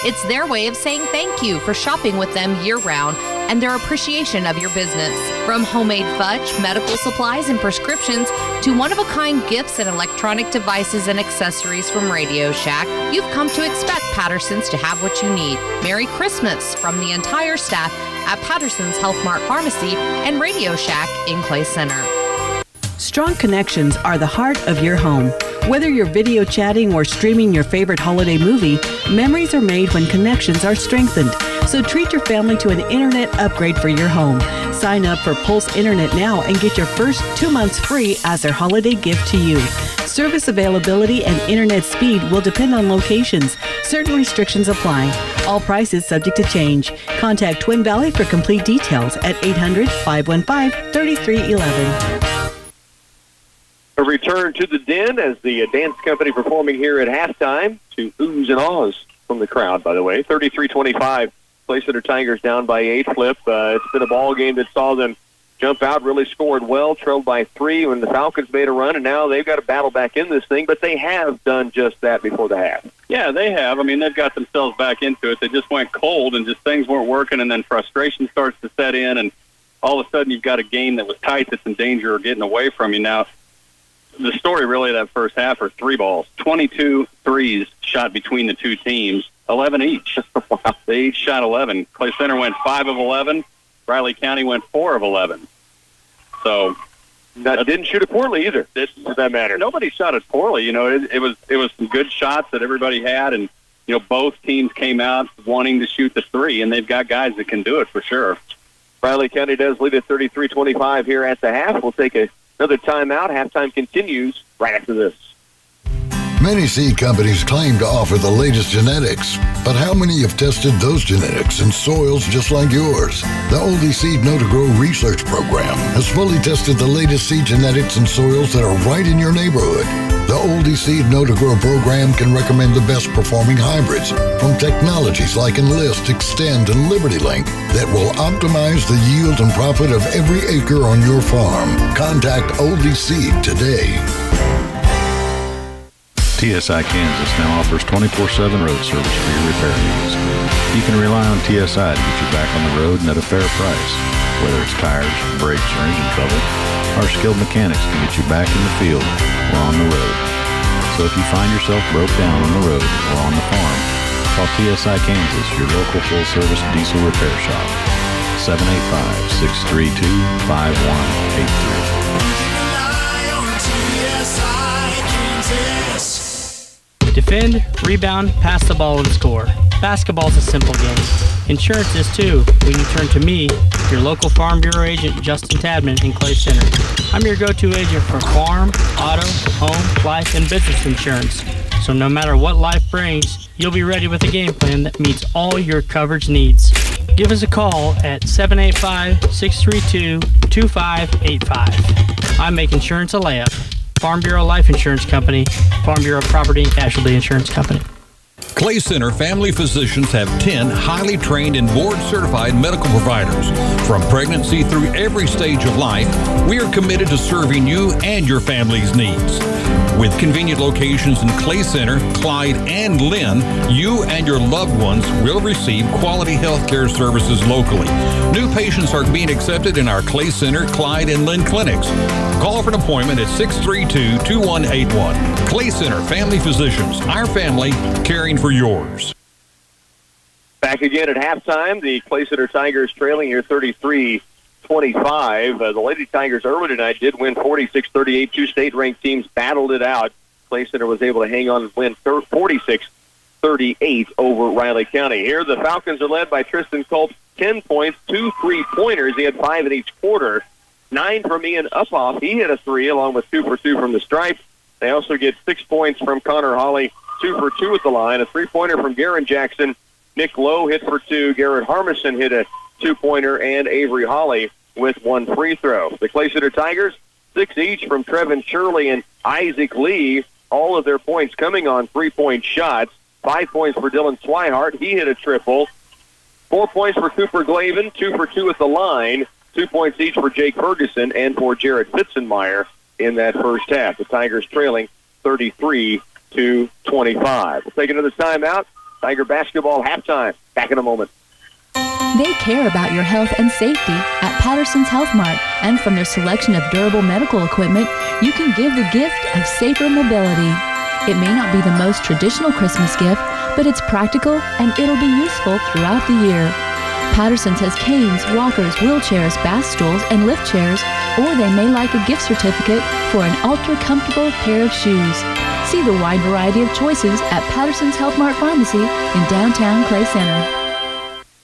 It's their way of saying thank you for shopping with them year-round and their appreciation of your business. From homemade fudge, medical supplies, and prescriptions to one-of-a-kind gifts and electronic devices and accessories from Radio Shack, you've come to expect Patterson's to have what you need. Merry Christmas from the entire staff at Patterson's Health Mart Pharmacy and Radio Shack in Clay Center. Strong connections are the heart of your home. Whether you're video chatting or streaming your favorite holiday movie, memories are made when connections are strengthened. So treat your family to an internet upgrade for your home. Sign up for Pulse Internet now and get your first 2 months free as their holiday gift to you. Service availability and internet speed will depend on locations. Certain restrictions apply. All prices subject to change. Contact Twin Valley for complete details at 800-515-3311. A return to the Den as the dance company performing here at halftime to oohs and ahs from the crowd, by the way. 33-25. Clay Center Tigers down by 8. Flip. It's been a ball game that saw them jump out, really scored well, trailed by 3 when the Falcons made a run, and now they've got to battle back in this thing, but they have done just that before the half. Yeah, they have. I mean, they've got themselves back into it. They just went cold and just things weren't working, and then frustration starts to set in, and all of a sudden you've got a game that was tight that's in danger of getting away from you. Now, the story really of that first half are 3 balls. 22 threes shot between the two teams, 11 each. Wow. They each shot 11. Clay Center went 5 of 11. Riley County went 4 of 11. So that didn't shoot it poorly either. For that matter, nobody shot it poorly. You know, it was some good shots that everybody had, and you know both teams came out wanting to shoot the 3, and they've got guys that can do it for sure. Riley County does lead at 33-25 here at the half. We'll take a Another timeout. Halftime continues right after this. Many seed companies claim to offer the latest genetics, but how many have tested those genetics in soils just like yours? The Oldie Seed Know to Grow research program has fully tested the latest seed genetics in soils that are right in your neighborhood. The Oldie Seed Know to Grow program can recommend the best performing hybrids from technologies like Enlist, Extend, and Liberty Link that will optimize the yield and profit of every acre on your farm. Contact Oldie Seed today. TSI Kansas now offers 24/7 road service for your repair needs. You can rely on TSI to get you back on the road and at a fair price. Whether it's tires, brakes, or engine trouble, our skilled mechanics can get you back in the field or on the road. So if you find yourself broke down on the road or on the farm, call TSI Kansas, your local full-service diesel repair shop. 785-632-5183. Defend, rebound, pass the ball, and score. Basketball's a simple game. Insurance is too when you turn to me, your local Farm Bureau agent, Justin Tadman in Clay Center. I'm your go-to agent for farm, auto, home, life, and business insurance. So no matter what life brings, you'll be ready with a game plan that meets all your coverage needs. Give us a call at 785-632-2585. I make insurance a layup. Farm Bureau Life Insurance Company, Farm Bureau Property and Casualty Insurance Company. Clay Center Family Physicians have 10 highly trained and board-certified medical providers. From pregnancy through every stage of life, we are committed to serving you and your family's needs. With convenient locations in Clay Center, Clyde, and Lynn, you and your loved ones will receive quality health care services locally. New patients are being accepted in our Clay Center, Clyde, and Lynn clinics. Call for an appointment at 632-2181. Clay Center Family Physicians, our family, caring for yours. Back again at halftime. The Clay Center Tigers trailing here 33-25. The Lady Tigers early tonight did win 46-38. Two state-ranked teams battled it out. Clay Center was able to hang on and win 46-38 over Riley County. Here the Falcons are led by Tristan Culp, 10 points, 2 3-pointers. He had 5 in each quarter. 9 from Ian Uphoff. He hit a 3 along with 2 for 2 from the stripe. They also get 6 points from Connor Hawley, 2 for 2 at the line. A 3-pointer from Garen Jackson. Nick Lowe hit for 2. Garrett Harmison hit a 2-pointer, and Avery Hawley with 1 free throw. The Clay Center Tigers, 6 each from Trevin Shirley and Isaac Lee. All of their points coming on 3-point shots. 5 points for Dylan Swihart. He hit a triple. 4 points for Cooper Glavin, 2 for 2 at the line. 2 points each for Jake Ferguson and for Jared Fitzenmeyer in that first half. The Tigers trailing 33-25. We'll take another timeout. Tiger basketball halftime. Back in a moment. They care about your health and safety at Patterson's Health Mart, and from their selection of durable medical equipment, you can give the gift of safer mobility. It may not be the most traditional Christmas gift, but it's practical and it'll be useful throughout the year. Patterson's has canes, walkers, wheelchairs, bath stools, and lift chairs, or they may like a gift certificate for an ultra-comfortable pair of shoes. See the wide variety of choices at Patterson's Health Mart Pharmacy in downtown Clay Center.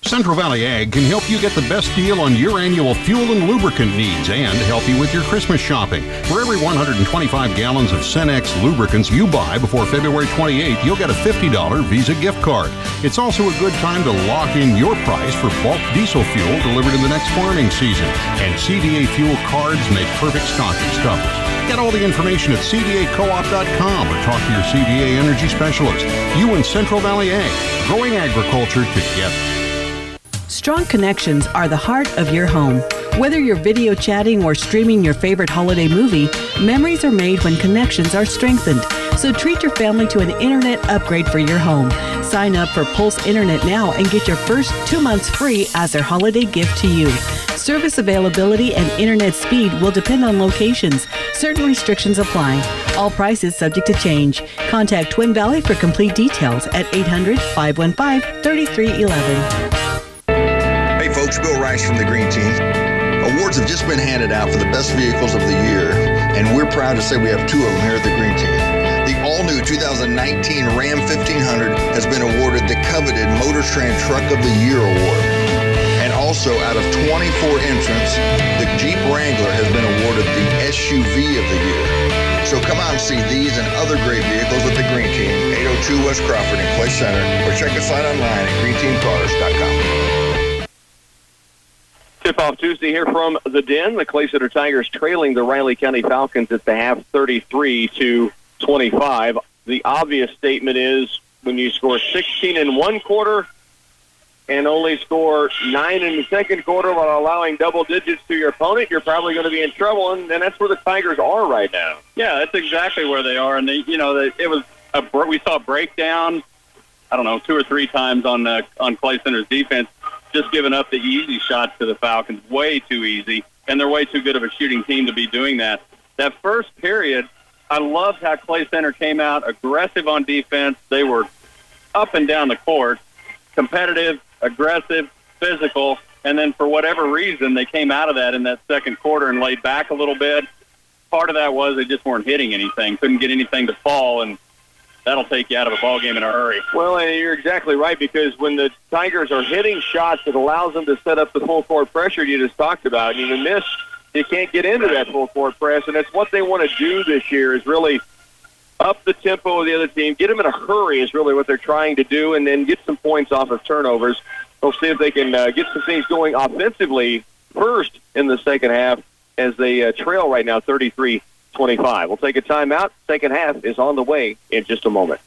Central Valley Ag can help you get the best deal on your annual fuel and lubricant needs and help you with your Christmas shopping. For every 125 gallons of Cenex lubricants you buy before February 28th, you'll get a $50 Visa gift card. It's also a good time to lock in your price for bulk diesel fuel delivered in the next farming season. And CVA fuel cards make perfect stocking stuffers. Get all the information at cvacoop.com or talk to your CVA energy specialist. You and Central Valley Ag, growing agriculture together. Strong connections are the heart of your home. Whether you're video chatting or streaming your favorite holiday movie, memories are made when connections are strengthened. So treat your family to an internet upgrade for your home. Sign up for Pulse Internet now and get your first 2 months free as their holiday gift to you. Service availability and internet speed will depend on locations. Certain restrictions apply. All prices subject to change. Contact Twin Valley for complete details at 800-515-3311. Hey folks, Bill Rice from the Green Team. Awards have just been handed out for the best vehicles of the year, and we're proud to say we have 2 of them here at the Green Team. The all-new 2019 Ram 1500 has been awarded the coveted Motor Trend Truck of the Year award. And also Also, out of 24 entrants, the Jeep Wrangler has been awarded the SUV of the year. So come out and see these and other great vehicles with the Green Team, 802 West Crawford in Clay Center, or check us out online at greenteamcars.com. Tip-off Tuesday here from the Den. The Clay Center Tigers trailing the Riley County Falcons at the half 33-25. The obvious statement is when you score 16 in one quarter and only score 9 in the second quarter while allowing double digits to your opponent, you're probably going to be in trouble, and that's where the Tigers are right now. Yeah, that's exactly where they are. And it was we saw a breakdown, I don't know, 2 or 3 times on Clay Center's defense, just giving up the easy shots to the Falcons, way too easy, and they're way too good of a shooting team to be doing that. That first period, I loved how Clay Center came out aggressive on defense. They were up and down the court, competitive, aggressive, physical, and then for whatever reason, they came out of that in that second quarter and laid back a little bit. Part of that was they just weren't hitting anything, couldn't get anything to fall, and that'll take you out of a ball game in a hurry. Well, and you're exactly right, because when the Tigers are hitting shots, it allows them to set up the full court pressure you just talked about. And you miss, you can't get into that full court press, and that's what they want to do this year, is really up the tempo of the other team, get them in a hurry is really what they're trying to do, and then get some points off of turnovers. We'll see if they can get some things going offensively first in the second half as they trail right now 33-25. We'll take a timeout. Second half is on the way in just a moment.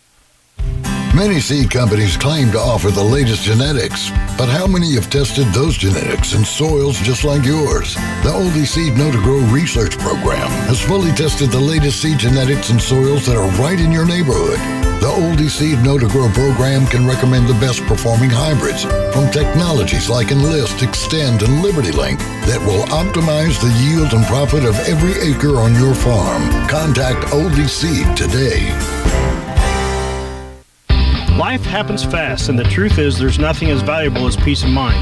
Many seed companies claim to offer the latest genetics, but how many have tested those genetics in soils just like yours? The Oldie Seed Know to Grow research program has fully tested the latest seed genetics in soils that are right in your neighborhood. The Oldie Seed Know to Grow program can recommend the best performing hybrids from technologies like Enlist, Extend, and Liberty Link that will optimize the yield and profit of every acre on your farm. Contact Oldie Seed today. Life happens fast, and the truth is there's nothing as valuable as peace of mind.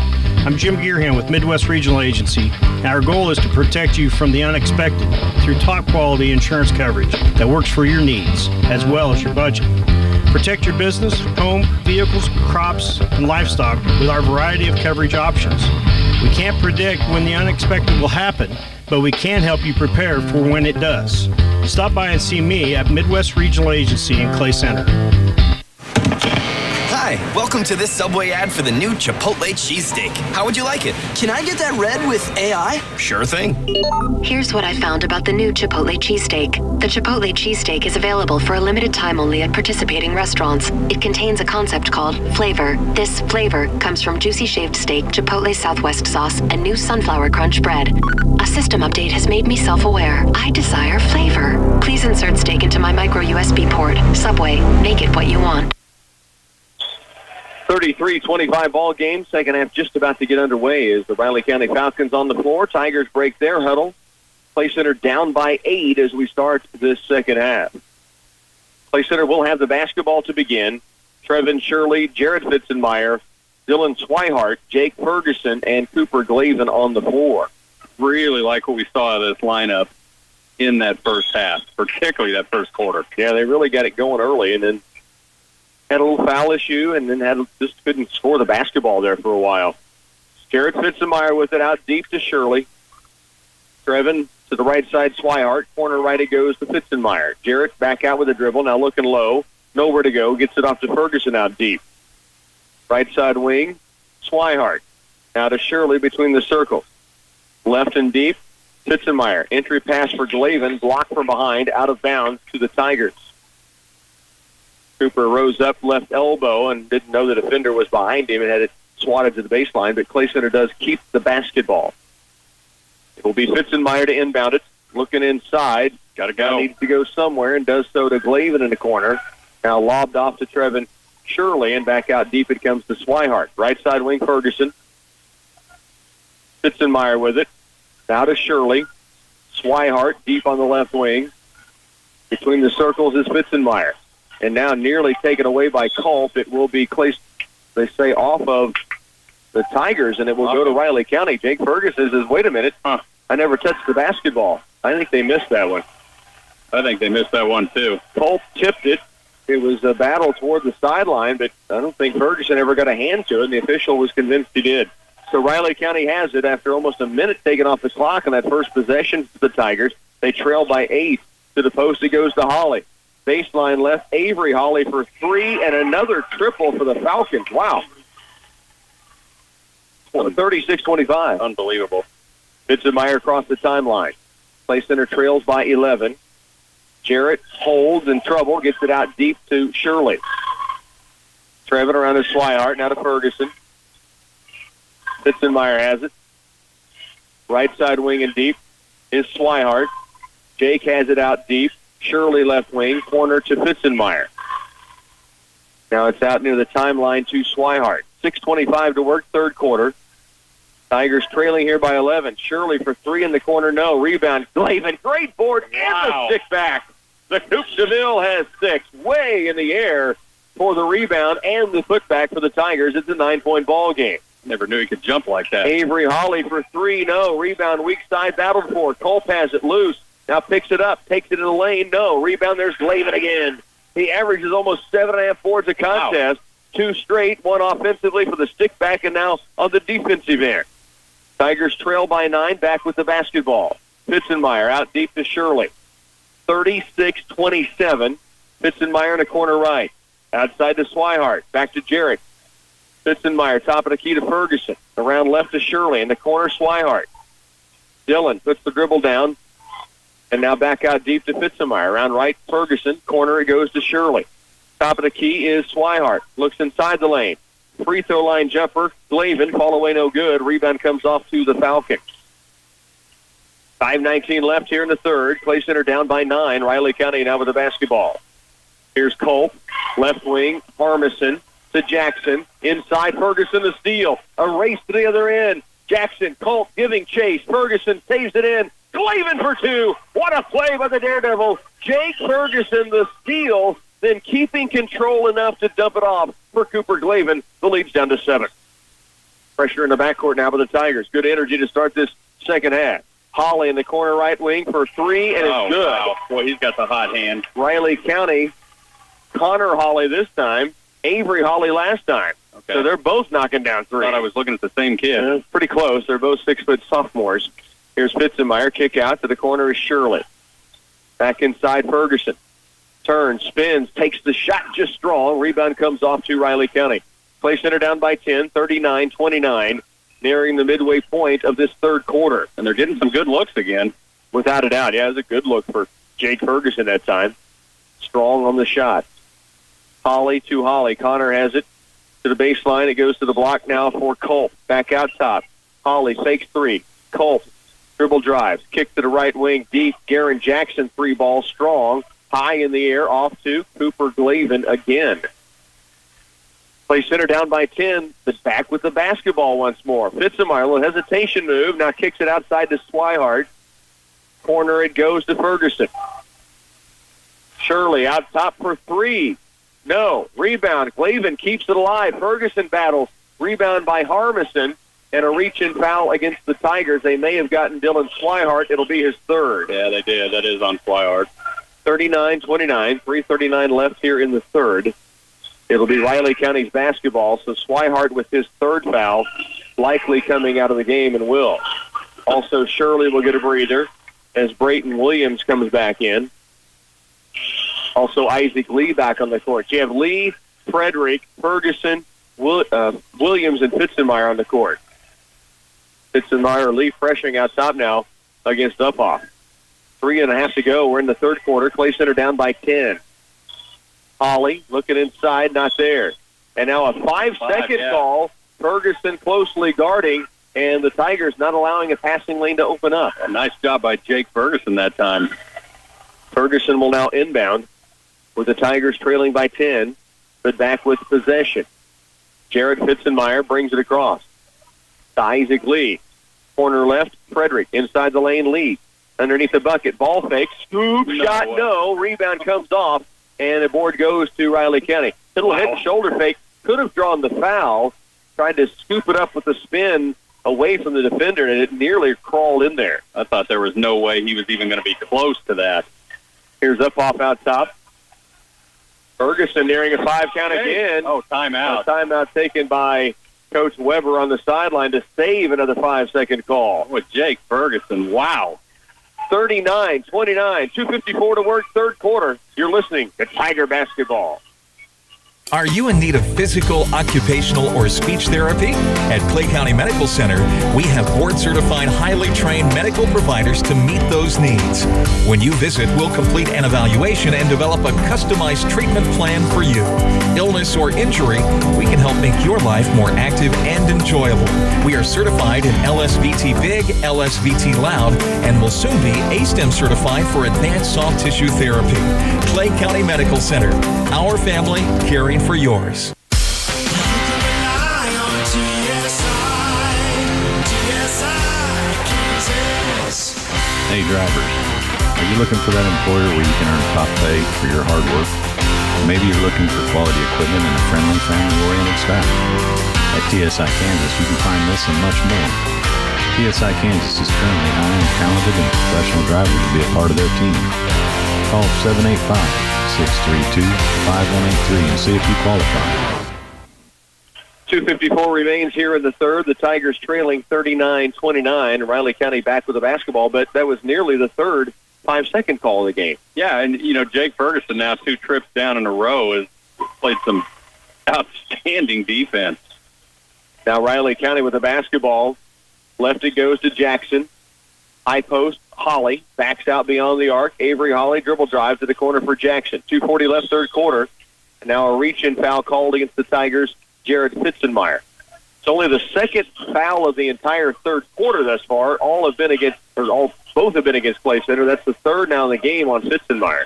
I'm Jim Gearham with Midwest Regional Agency, and our goal is to protect you from the unexpected through top-quality insurance coverage that works for your needs, as well as your budget. Protect your business, home, vehicles, crops, and livestock with our variety of coverage options. We can't predict when the unexpected will happen, but we can help you prepare for when it does. Stop by and see me at Midwest Regional Agency in Clay Center. Hi, welcome to this Subway ad for the new Chipotle cheesesteak. How would you like it? Can I get that red with AI? Sure thing. Here's what I found about the new Chipotle cheesesteak. The Chipotle cheesesteak is available for a limited time only at participating restaurants. It contains a concept called flavor. This flavor comes from juicy shaved steak, Chipotle Southwest sauce, and new sunflower crunch bread. A system update has made me self-aware. I desire flavor. Please insert steak into my micro USB port. Subway, make it what you want. 33-25 ball game. Second half just about to get underway as the Riley County Falcons on the floor. Tigers break their huddle. Clay Center down by 8 as we start this second half. Clay Center will have the basketball to begin. Trevin Shirley, Jared Fitzenmeyer, Dylan Swihart, Jake Ferguson, and Cooper Glavin on the floor. Really like what we saw of this lineup in that first half, particularly that first quarter. Yeah, they really got it going early, and then had a little foul issue, and then just couldn't score the basketball there for a while. Jared Fitzenmeyer with it out deep to Shirley. Trevin to the right side, Swihart. Corner right it goes to Fitzenmeyer. Jarrett back out with a dribble, now looking low. Nowhere to go. Gets it off to Ferguson out deep. Right side wing, Swihart. Now to Shirley between the circles. Left and deep, Fitzenmeyer. Entry pass for Glavin, blocked from behind, out of bounds to the Tigers. Cooper rose up left elbow and didn't know the defender was behind him and had it swatted to the baseline, but Clay Center does keep the basketball. It will be Fitzenmeyer to inbound it. Looking inside. Got to go. Needs to go somewhere and does so to Glavin in the corner. Now lobbed off to Trevin Shirley, and back out deep it comes to Swihart. Right side wing Ferguson. Fitzenmeyer with it. Now to Shirley. Swihart deep on the left wing. Between the circles is Fitzenmeyer. And now nearly taken away by Culp. It will be Clay, they say, off of the Tigers, and it will go to Riley County. Jake Ferguson says, wait a minute, I never touched the basketball. I think they missed that one. I think they missed that one, too. Culp tipped it. It was a battle toward the sideline, but I don't think Ferguson ever got a hand to it, and the official was convinced he did. So Riley County has it after almost a minute taken off the clock on that first possession for the Tigers. They trail by 8. To the post, it goes to Holly. Baseline left, Avery Holly for 3, and another triple for the Falcons. Wow. 36-25. Unbelievable. Fitzenmeyer across the timeline. Play center trails by 11. Jarrett holds in trouble, gets it out deep to Shirley. Trevin around to Swihart, now to Ferguson. Fitzenmeyer has it. Right side wing and deep is Swihart. Jake has it out deep. Shirley left wing, corner to Fitzenmeyer. Now it's out near the timeline to Swihart. 6:25 to work, third quarter. Tigers trailing here by 11. Shirley for 3 in the corner, no. Rebound, Glavin, great board, and the stick back. The Coupe de Ville has 6, way in the air for the rebound and the putback for the Tigers. It's a 9-point ball game. Never knew he could jump like that. Avery Holly for 3, no. Rebound, weak side, battled for. Culp has it loose. Now picks it up, takes it in the lane. No. Rebound, there's Glavin again. He averages almost 7.5 boards a contest. Wow. 2 straight, 1 offensively for the stick back, and now on the defensive end. Tigers trail by 9, back with the basketball. Fitzenmeyer out deep to Shirley. 36-27. Fitzenmeyer in the corner right. Outside to Swihart. Back to Jarrett. Fitzenmeyer, top of the key to Ferguson. Around left to Shirley. In the corner, Swihart. Dillon puts the dribble down. And now back out deep to Fitzenmeyer. Around right, Ferguson. Corner, it goes to Shirley. Top of the key is Swihart. Looks inside the lane. Free throw line jumper. Glavin, fall away no good. Rebound comes off to the Falcons. 5:19 left here in the third. Play center down by 9. Riley County now with the basketball. Here's Culp. Left wing, Harmison to Jackson. Inside, Ferguson the steal. A race to the other end. Jackson, Culp giving chase. Ferguson saves it in. Glavin for 2. What a play by the Daredevil. Jake Ferguson the steal, then keeping control enough to dump it off for Cooper Glavin. The lead's down to 7. Pressure in the backcourt now by the Tigers. Good energy to start this second half. Holly in the corner right wing for 3, and it's good. Wow. Boy, he's got the hot hand. Riley County, Connor Holly this time, Avery Holly last time. Okay. So they're both knocking down 3. I thought I was looking at the same kid. Yeah, pretty close. They're both 6-foot sophomores. Here's Fitzenmeyer. Kick out to the corner is Shirley. Back inside Ferguson. Turns, spins, takes the shot just strong. Rebound comes off to Riley County. Play center down by 10, 39-29, nearing the midway point of this third quarter. And they're getting some good looks again. Without a doubt. Yeah, it was a good look for Jake Ferguson that time. Strong on the shot. Holly to Holly. Connor has it to the baseline. It goes to the block now for Culp. Back out top. Holly fakes 3. Culp. Dribble drives. Kick to the right wing deep. Garen Jackson 3 ball strong. High in the air off to Cooper Glavin again. Play center down by 10, but back with the basketball once more. Fitzenmeyer, a little hesitation move. Now kicks it outside to Swihart. Corner it goes to Ferguson. Shirley out top for 3. No. Rebound. Glavin keeps it alive. Ferguson battles. Rebound by Harmison. And a reach-in foul against the Tigers. They may have gotten Dylan Swihart. It'll be his 3rd. Yeah, they did. That is on Swihart. 39-29. 3:39 left here in the third. It'll be Riley County's basketball. So Swihart with his 3rd foul, likely coming out of the game and will. Also, Shirley will get a breather as Brayton Williams comes back in. Also, Isaac Lee back on the court. You have Lee, Frederick, Ferguson, Williams, and Fitzenmeyer on the court. Fitzenmeyer, Lee freshing out top now against Uphoff. 3.5 to go. We're in the third quarter. Clay Center down by 10. Holly looking inside, not there. And now a 5-second call. Ferguson closely guarding, and the Tigers not allowing a passing lane to open up. A nice job by Jake Ferguson that time. Ferguson will now inbound with the Tigers trailing by 10, but back with possession. Jared Fitzenmeyer brings it across to Isaac Lee. Corner left, Frederick. Inside the lane, Lee. Underneath the bucket, ball fake, scoop, shot, no. Rebound comes off, and the board goes to Riley County. Little head and shoulder fake. Could have drawn the foul. Tried to scoop it up with a spin away from the defender, and it nearly crawled in there. I thought there was no way he was even going to be close to that. Here's Uphoff out top. Ferguson nearing a 5 count again. Oh, timeout. A timeout taken by Coach Weber on the sideline to save another 5-second call. With Jake Ferguson, wow. 39-29, 2:54 to work, third quarter. You're listening to Tiger Basketball. Are you in need of physical, occupational, or speech therapy? At Clay County Medical Center, we have board-certified, highly trained medical providers to meet those needs. When you visit, we'll complete an evaluation and develop a customized treatment plan for you. Illness or injury, we can help make your life more active and enjoyable. We are certified in LSVT Big, LSVT Loud, and will soon be ASTEM certified for advanced soft tissue therapy. Clay County Medical Center, our family caring for yours. Hey drivers, are you looking for that employer where you can earn top pay for your hard work? Maybe you're looking for quality equipment and a friendly, family-oriented staff. At TSI Kansas, you can find this and much more. TSI Kansas is currently hiring talented and professional drivers to be a part of their team. Call 785-632-5183 and see if you qualify. 2:54 remains here in the third. The Tigers trailing 39-29. Riley County back with the basketball, but that was nearly the third 5-second call of the game. Yeah, and, Jake Ferguson now 2 trips down in a row has played some outstanding defense. Now Riley County with the basketball. Left it goes to Jackson. High post, Holly. Backs out beyond the arc. Avery Holly dribble drive to the corner for Jackson. 2:40 left, third quarter. And now a reach-in foul called against the Tigers, Jared Fitzenmeyer. It's only the second foul of the entire third quarter thus far. Both have been against Clay Center. That's the third now in the game on Fitzenmeyer.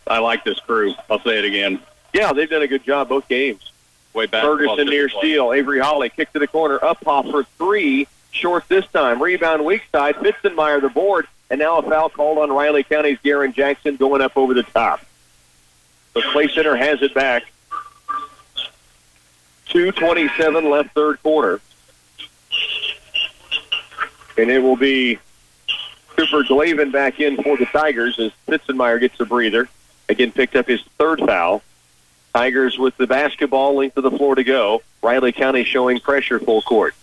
I like this crew. I'll say it again. Yeah, they've done a good job both games. Way back. Ferguson near steal. Avery Holly kick to the corner. Up off for 3. Short this time. Rebound weak side. Fitzenmeyer the board. And now a foul called on Riley County's Garen Jackson going up over the top. The Clay Center has it back. 2:27 left, third quarter. And it will be Cooper Glavin back in for the Tigers as Fitzenmeyer gets a breather. Again, picked up his third foul. Tigers with the basketball, length of the floor to go. Riley County showing pressure full court.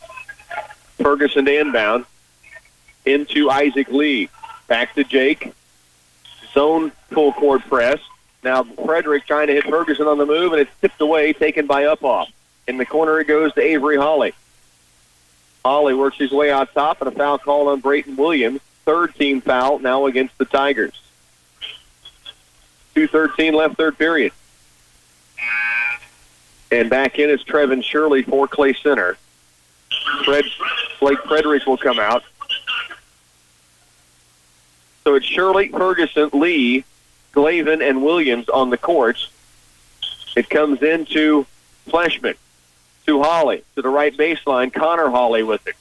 Ferguson to inbound. Into Isaac Lee. Back to Jake. Zone full court press. Now Frederick trying to hit Ferguson on the move, and it's tipped away, taken by Upoff. In the corner it goes to Avery Holly. Holly works his way out top, and a foul called on Brayton Williams. Third team foul now against the Tigers. 2:13 left, third period. And back in is Trevin Shirley for Clay Center. Blake Frederick will come out. So it's Shirley, Ferguson, Lee, Glavin, and Williams on the courts. It comes into Fleshman. To Holly, to the right baseline. Connor Holly with it.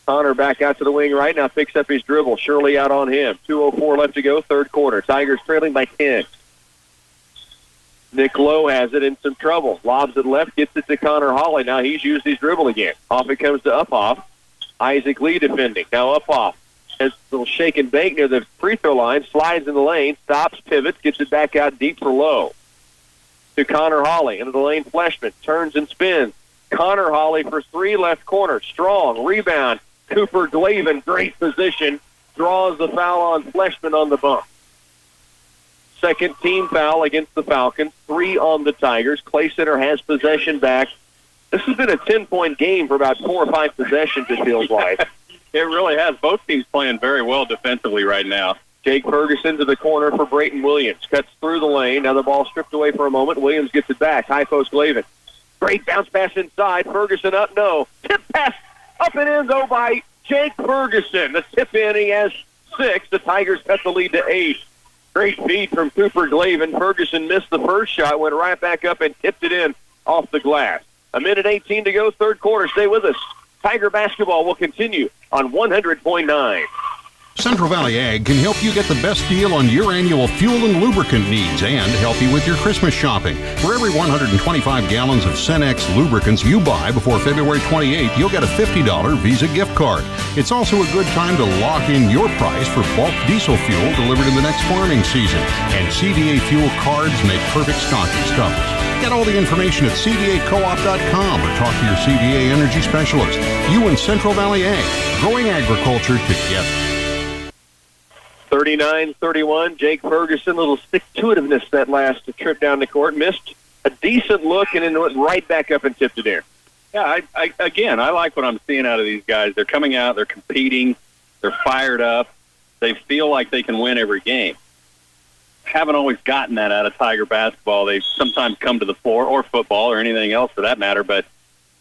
Connor back out to the wing right now, picks up his dribble. Shirley out on him. 2:04 left to go, third quarter. Tigers trailing by 10. Nick Lowe has it in some trouble. Lobs it left, gets it to Connor Holly. Now he's used his dribble again. Off it comes to Upoff. Isaac Lee defending. Now Upoff has a little shake and bake near the free throw line. Slides in the lane, stops, pivots, gets it back out deep for Lowe. To Connor Holly, into the lane, Fleshman, turns and spins. Connor Holly for 3, left corner, strong, rebound. Cooper Glavin, great position, draws the foul on Fleshman on the bump. Second team foul against the Falcons, 3 on the Tigers. Clay Center has possession back. This has been a 10-point game for about 4 or 5 possessions, it feels like. It really has. Both teams playing very well defensively right now. Jake Ferguson to the corner for Brayton Williams. Cuts through the lane. Now the ball stripped away for a moment. Williams gets it back. High post Glavin. Great bounce pass inside. Ferguson up. No. Tip pass up and in, though, by Jake Ferguson. The tip in. He has 6. The Tigers cut the lead to 8. Great feed from Cooper Glavin. Ferguson missed the first shot. Went right back up and tipped it in off the glass. 1:18 to go, third quarter. Stay with us. Tiger basketball will continue on 100.9. Central Valley Ag can help you get the best deal on your annual fuel and lubricant needs and help you with your Christmas shopping. For every 125 gallons of Cenex lubricants you buy before February 28th, you'll get a $50 Visa gift card. It's also a good time to lock in your price for bulk diesel fuel delivered in the next farming season. And CVA fuel cards make perfect stocking stuffers. Get all the information at cvacoop.com or talk to your CVA energy specialist. You and Central Valley Ag, growing agriculture together. 39-31, Jake Ferguson, a little stick-to-itiveness that last trip down the court. Missed a decent look and then went right back up and tipped it in. Yeah, I like what I'm seeing out of these guys. They're coming out, they're competing, they're fired up. They feel like they can win every game. Haven't always gotten that out of Tiger basketball. They sometimes come to the floor, or football, or anything else for that matter, but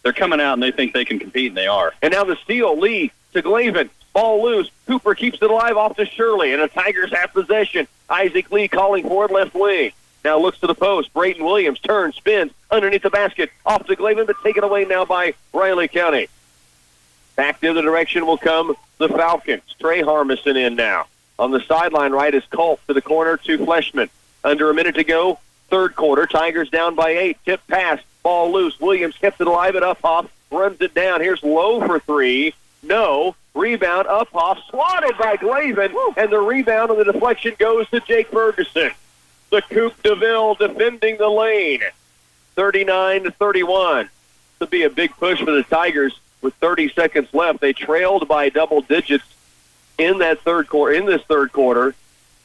they're coming out and they think they can compete, and they are. And now the steal, Lee to Glavin. Ball loose. Cooper keeps it alive off to Shirley, and the Tigers have possession. Isaac Lee calling for it left wing. Now looks to the post. Brayton Williams turns, spins, underneath the basket. Off to Glavin, but taken away now by Riley County. Back the other direction will come the Falcons. Trey Harmison in now. On the sideline right is Culp to the corner to Fleshman. Under a minute to go, third quarter. Tigers down by 8. Tip pass. Ball loose. Williams kept it alive at Uphoff. Runs it down. Here's Lowe for 3. No. Rebound, Uphoff, swatted by Glavin, and the rebound and the deflection goes to Jake Ferguson. The Coupe DeVille defending the lane. 39-31. This will be a big push for the Tigers with 30 seconds left. They trailed by double digits in this third quarter,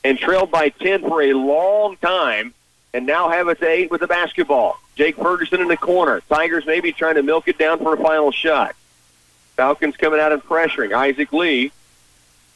and trailed by 10 for a long time, and now have it to 8 with the basketball. Jake Ferguson in the corner. Tigers maybe trying to milk it down for a final shot. Falcons coming out and pressuring. Isaac Lee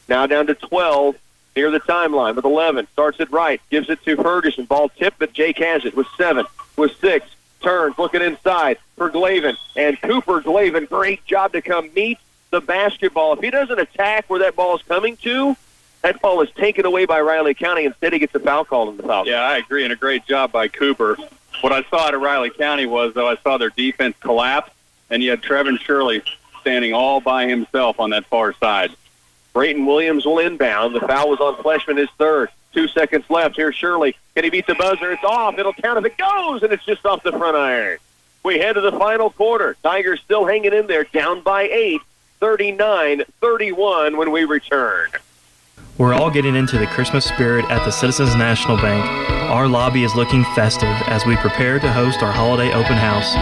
now down to 12 near the timeline with 11. Starts it right. Gives it to Ferguson. Ball tipped, but Jake has it with 7, with 6. Turns, looking inside for Glavin. And Cooper Glavin, great job to come meet the basketball. If he doesn't attack where that ball is coming to, that ball is taken away by Riley County. Instead, he gets a foul call in the foul. Yeah, I agree, and a great job by Cooper. What I saw out of Riley County was, though, I saw their defense collapse, and you had Trevin Shirley standing all by himself on that far side. Brayton Williams will inbound. The foul was on Fleshman, his third. 2 seconds left. Here's Shirley. Can he beat the buzzer? It's off. It'll count if it goes, and it's just off the front iron. We head to the final quarter. Tigers still hanging in there, down by 8, 39-31 when we return. We're all getting into the Christmas spirit at the Citizens National Bank. Our lobby is looking festive as we prepare to host our holiday open house.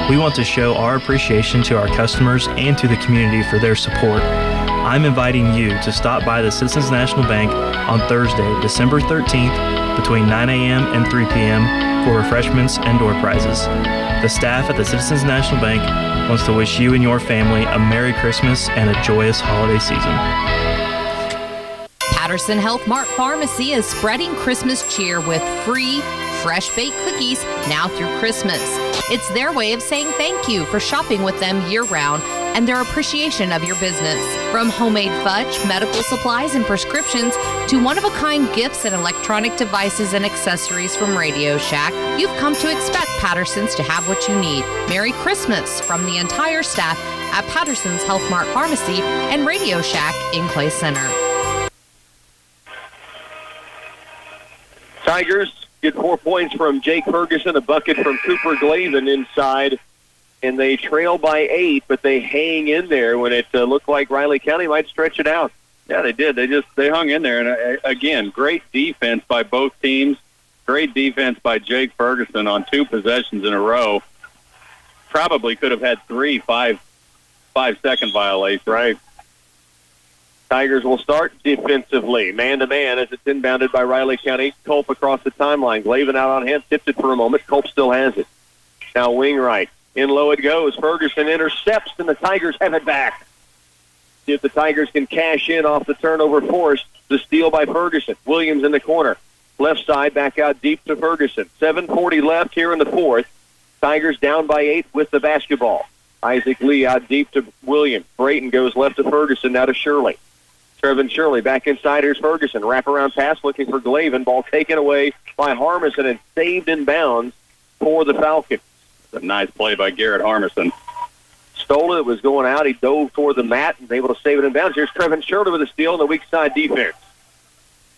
We want to show our appreciation to our customers and to the community for their support. I'm inviting you to stop by the Citizens National Bank on Thursday, December 13th, between 9 a.m. and 3 p.m. for refreshments and door prizes. The staff at the Citizens National Bank wants to wish you and your family a Merry Christmas and a joyous holiday season. Patterson Health Mart Pharmacy is spreading Christmas cheer with free, fresh-baked cookies now through Christmas. It's their way of saying thank you for shopping with them year-round and their appreciation of your business. From homemade fudge, medical supplies, and prescriptions to one-of-a-kind gifts and electronic devices and accessories from Radio Shack, you've come to expect Patterson's to have what you need. Merry Christmas from the entire staff at Patterson's Health Mart Pharmacy and Radio Shack in Clay Center. Tigers get 4 points from Jake Ferguson, a bucket from Cooper Glavin inside, and they trail by 8, but they hang in there when it looked like Riley County might stretch it out. Yeah, they did. They hung in there, and again, great defense by both teams. Great defense by Jake Ferguson on 2 possessions in a row. Probably could have had 3 5-second violations. Right. Tigers will start defensively, man-to-man, as it's inbounded by Riley County. Culp across the timeline. Glavin out on hand, tipped it for a moment. Culp still has it. Now wing right. In low it goes. Ferguson intercepts, and the Tigers have it back. See if the Tigers can cash in off the turnover force. The steal by Ferguson. Williams in the corner. Left side, back out deep to Ferguson. 7:40 left here in the fourth. Tigers down by 8 with the basketball. Isaac Lee out deep to Williams. Brayton goes left to Ferguson, now to Shirley. Trevin Shirley back inside. Here's Ferguson. Wraparound pass looking for Glavin. Ball taken away by Harmison and saved in bounds for the Falcons. A nice play by Garrett Harmison. stole it. It was going out. He dove toward the mat and was able to save it in bounds. Here's Trevin Shirley with a steal on the weak side defense.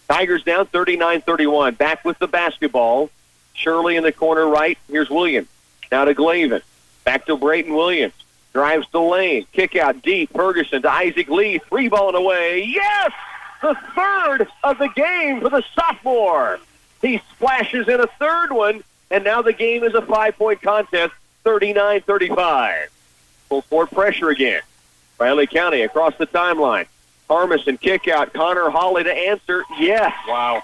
Tigers down 39-31. Back with the basketball. Shirley in the corner right. Here's Williams. Now to Glavin. Back to Brayton Williams. Drives the lane. Kick out deep. Ferguson to Isaac Lee. 3-balling away. Yes! The third of the game for the sophomore. He splashes in a third one, and now the game is a 5-point contest, 39-35. Full court pressure again. Riley County across the timeline. Harmison kick out. Connor Hawley to answer. Yes. Wow.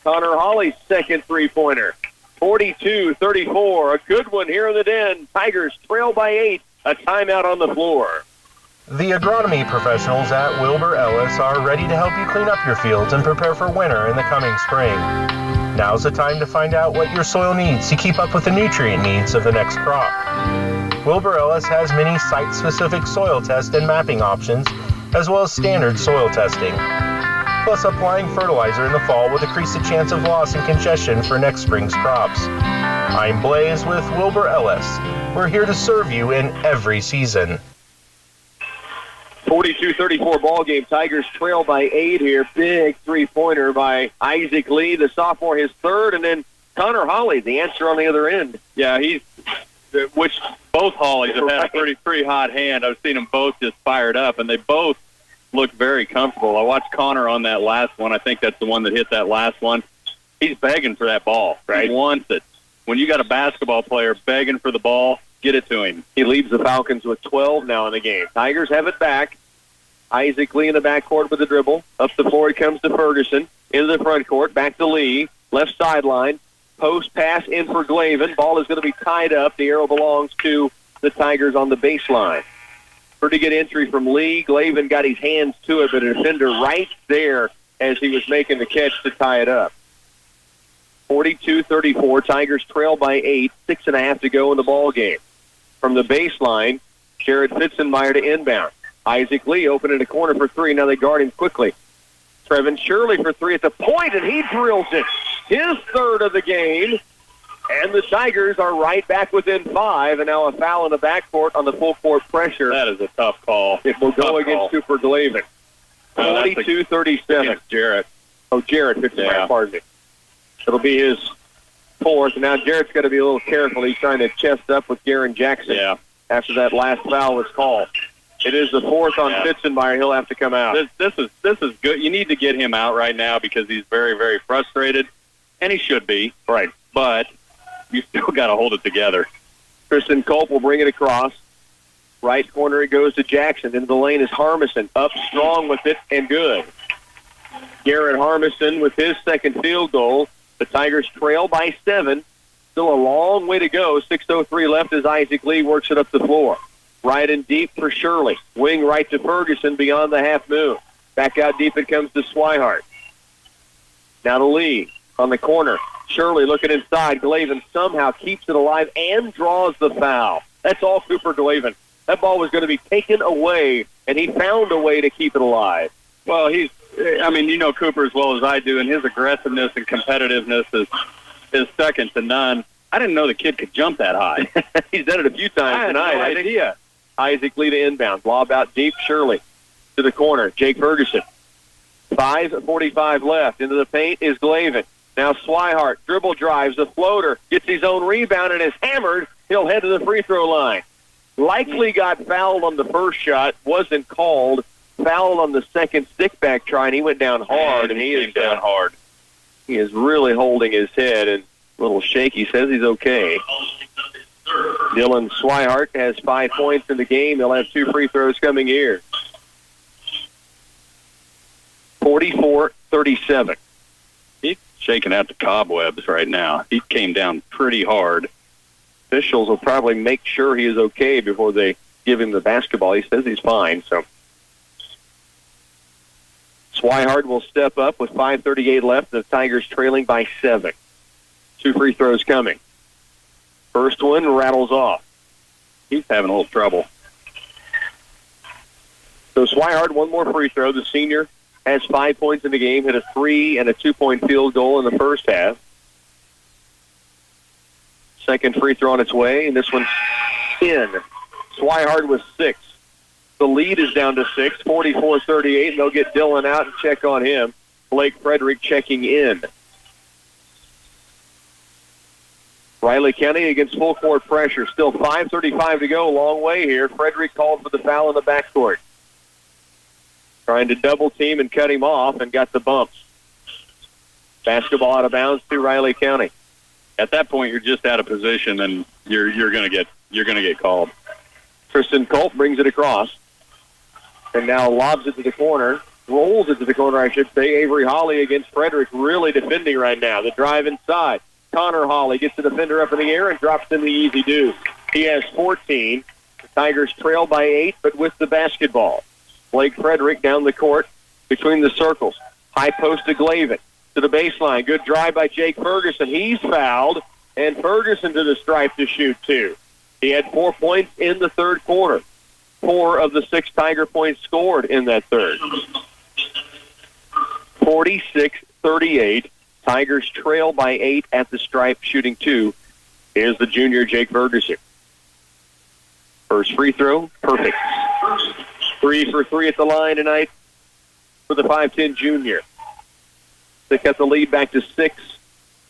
Connor Hawley's second three-pointer. 42-34. A good one here in the Den. Tigers trail by 8. A timeout on the floor. The agronomy professionals at Wilbur Ellis are ready to help you clean up your fields and prepare for winter in the coming spring. Now's the time to find out what your soil needs to keep up with the nutrient needs of the next crop. Wilbur Ellis has many site-specific soil test and mapping options, as well as standard soil testing. Plus, applying fertilizer in the fall will decrease the chance of loss and congestion for next spring's crops. I'm Blaze with Wilbur Ellis. We're here to serve you in every season. 42-34 ball game. Tigers trail by 8 here. Big three-pointer by Isaac Lee, the sophomore, his third, and then Connor Hawley, the answer on the other end. Yeah, which both Hollies have had a pretty hot hand. I've seen them both just fired up, and they both look very comfortable. I watched Connor on that last one. I think that's the one that hit that last one. He's begging for that ball. Right. He wants it. When you got a basketball player begging for the ball, get it to him. He leads the Falcons with 12 now in the game. Tigers have it back. Isaac Lee in the backcourt with the dribble. Up the floor it comes to Ferguson. Into the front court. Back to Lee. Left sideline. Post pass in for Glavin. Ball is going to be tied up. The arrow belongs to the Tigers on the baseline. Pretty good entry from Lee. Glavin got his hands to it, but a defender right there as he was making the catch to tie it up. 42-34. Tigers trail by 8. 6.5 to go in the ball game. From the baseline, Jared Fitzenmeyer to inbound. Isaac Lee open in the corner for 3. Now they guard him quickly. Trevin Shirley for 3 at the point, and he drills it. His third of the game. And the Tigers are right back within 5, and now a foul in the backcourt on the full court pressure. That is a tough call. It will go against Cooper Glavin. 42-37. Jarrett. Oh, Jarrett, pardon me. It'll be his fourth, and now Jarrett's got to be a little careful. He's trying to chest up with Garen Jackson after that last foul was called. It is the fourth on Fitzenmeyer. He'll have to come out. This is good. You need to get him out right now because he's very, very frustrated, and he should be. Right. But you still got to hold it together. Kristen Culp will bring it across. Right corner it goes to Jackson. Into the lane is Harmison. Up strong with it and good. Garrett Harmison with his second field goal. The Tigers trail by 7. Still a long way to go. 6:03 left as Isaac Lee works it up the floor. Right and deep for Shirley. Wing right to Ferguson beyond the half moon. Back out deep it comes to Swihart. Now to Lee on the corner. Shirley looking inside. Glavin somehow keeps it alive and draws the foul. That's all Cooper Glavin. That ball was going to be taken away, and he found a way to keep it alive. Well, you know Cooper as well as I do, and his aggressiveness and competitiveness is second to none. I didn't know the kid could jump that high. He's done it a few times tonight. No idea. Isaac Lee to inbound. Lob out deep. Shirley to the corner. Jake Ferguson. 5:45 left. Into the paint is Glavin. Now Swihart. Dribble drives. A floater. Gets his own rebound and is hammered. He'll head to the free throw line. Likely got fouled on the first shot. Wasn't called. Fouled on the second stick-back try, and he went down hard. And he is down hard. He is really holding his head and a little shaky. Says he's okay. Dylan Swihart has 5 points in the game. He'll have 2 free throws coming here. 44-37. He's shaking out the cobwebs right now. He came down pretty hard. Officials will probably make sure he is okay before they give him the basketball. He says he's fine, so. Swihart will step up with 5:38 left. The Tigers trailing by 7. 2 free throws coming. First one rattles off. He's having a little trouble. So Swihart, 1 more free throw. The senior has 5 points in the game, hit a 3 and a 2-point field goal in the first half. Second free throw on its way, and this one's in. Swihart with 6. The lead is down to 6, 44-38, and they'll get Dillon out and check on him. Blake Frederick checking in. Riley County against full court pressure. Still 5:35 to go. Long way here. Frederick called for the foul in the backcourt. Trying to double team and cut him off and got the bumps. Basketball out of bounds to Riley County. At that point, you're just out of position, and you're going to get called. Tristan Culp brings it across, and now lobs it to the corner. Rolls it to the corner, I should say. Avery Hawley against Frederick, really defending right now. The drive inside. Connor Hawley gets the defender up in the air and drops in the easy deuce. He has 14. The Tigers trail by 8, but with the basketball. Blake Frederick down the court between the circles. High post to Glavin. To the baseline. Good drive by Jake Ferguson. He's fouled, and Ferguson to the stripe to shoot 2. He had 4 points in the third quarter. 4 of the 6 Tiger points scored in that third. 46-38. Tigers trail by 8 at the stripe, shooting 2. Here's the junior, Jake Ferguson. First free throw, perfect. 3 for 3 at the line tonight for the 5'10 junior. They cut the lead back to 6.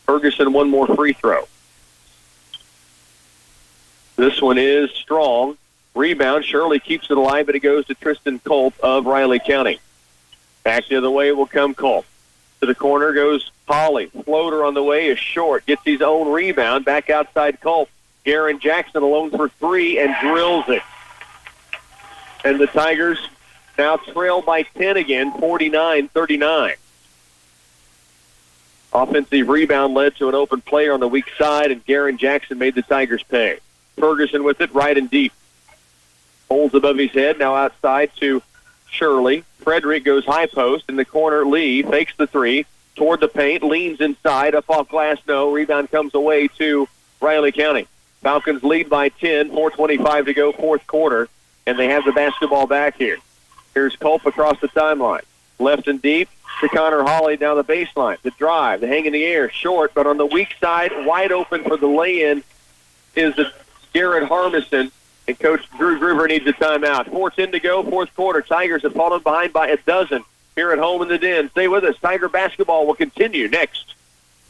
Ferguson, 1 more free throw. This one is strong. Rebound, Shirley keeps it alive, but it goes to Tristan Culp of Riley County. Back the other way will come Culp. To the corner goes Hawley. Floater on the way is short. Gets his own rebound. Back outside Culp. Garen Jackson alone for 3 and drills it. And the Tigers now trail by 10 again, 49-39. Offensive rebound led to an open player on the weak side, and Garen Jackson made the Tigers pay. Ferguson with it right and deep. Holds above his head, now outside to Shirley. Frederick goes high post in the corner. Lee fakes the 3 toward the paint, leans inside, up off glass, no. Rebound comes away to Riley County. Falcons lead by 10, 4:25 to go, fourth quarter, and they have the basketball back here. Here's Culp across the timeline. Left and deep to Connor Hawley down the baseline. The drive, the hang in the air, short, but on the weak side, wide open for the lay-in is the Garrett Harmison. And Coach Drew Gruber needs a timeout. 4:10 to go, fourth quarter. Tigers have fallen behind by a dozen here at home in the Den. Stay with us. Tiger basketball will continue next.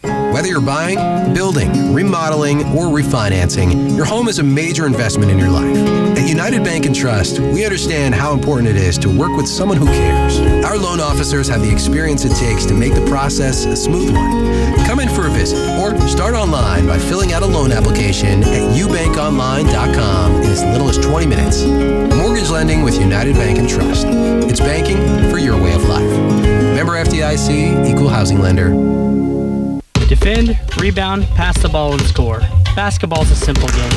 Whether you're buying, building, remodeling, or refinancing, your home is a major investment in your life. At United Bank and Trust, we understand how important it is to work with someone who cares. Our loan officers have the experience it takes to make the process a smooth one. Come in for a visit or start online by filling out a loan application at ubankonline.com in as little as 20 minutes. Mortgage lending with United Bank and Trust. It's banking for your way of life. Member FDIC, Equal Housing Lender. Defend, rebound, pass the ball, and score. Basketball's a simple game.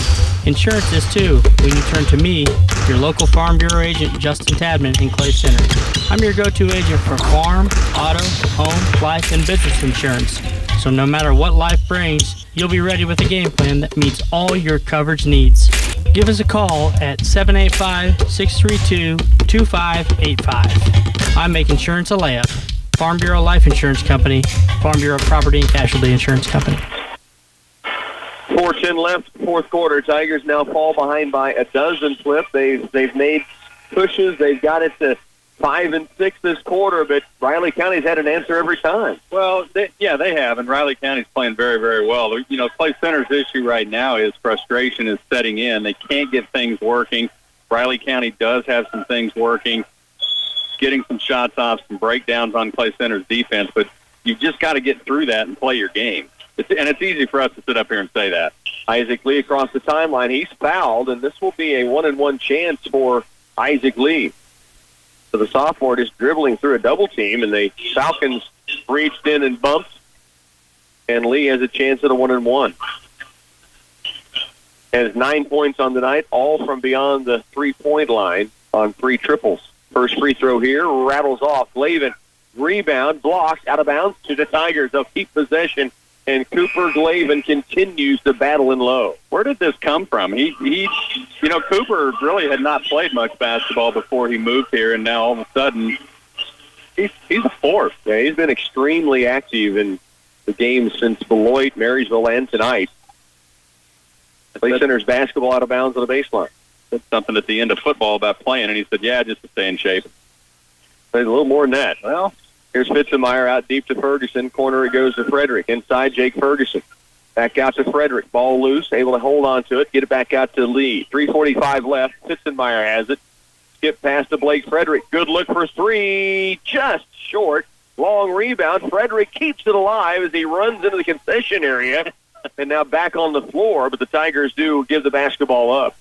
Insurance is too when you turn to me, your local Farm Bureau agent, Justin Tadman in Clay Center. I'm your go-to agent for farm, auto, home, life, and business insurance. So no matter what life brings, you'll be ready with a game plan that meets all your coverage needs. Give us a call at 785-632-2585. I make insurance a layup. Farm Bureau Life Insurance Company, Farm Bureau Property and Casualty Insurance Company. 4:10 left, fourth quarter. Tigers now fall behind by a dozen. Flip. They've made pushes. They've got it to 5 and 6 this quarter, but Riley County's had an answer every time. Well, they have, and Riley County's playing very, very well. You know, Clay Center's issue right now is frustration is setting in. They can't get things working. Riley County does have some things working, getting some shots off, some breakdowns on Clay Center's defense, but you've just got to get through that and play your game. And it's easy for us to sit up here and say that. Isaac Lee across the timeline. He's fouled, and this will be a 1-and-1 chance for Isaac Lee. So the sophomore is dribbling through a double team, and the Falcons reached in and bumped, and Lee has a chance at a 1-and-1. Has 9 points on the night, all from beyond the three-point line on 3 triples. First free throw here, rattles off. Glavin, rebound, blocked, out of bounds to the Tigers. They'll keep possession, and Cooper Glavin continues to battle in low. Where did this come from? Cooper really had not played much basketball before he moved here, and now all of a sudden he's a force. Yeah, he's been extremely active in the games since Beloit, Marysville, and tonight. Clay Center's basketball out of bounds on the baseline. said something at the end of football about playing, and he said, yeah, just to stay in shape. A little more than that. Well, here's Fitzenmeyer out deep to Ferguson. Corner it goes to Frederick. Inside, Jake Ferguson. Back out to Frederick. Ball loose, able to hold on to it. Get it back out to Lee. 3:45 left. Fitzenmeyer has it. Skip past to Blake Frederick. Good look for three. Just short. Long rebound. Frederick keeps it alive as he runs into the concession area. And now back on the floor, but the Tigers do give the basketball up.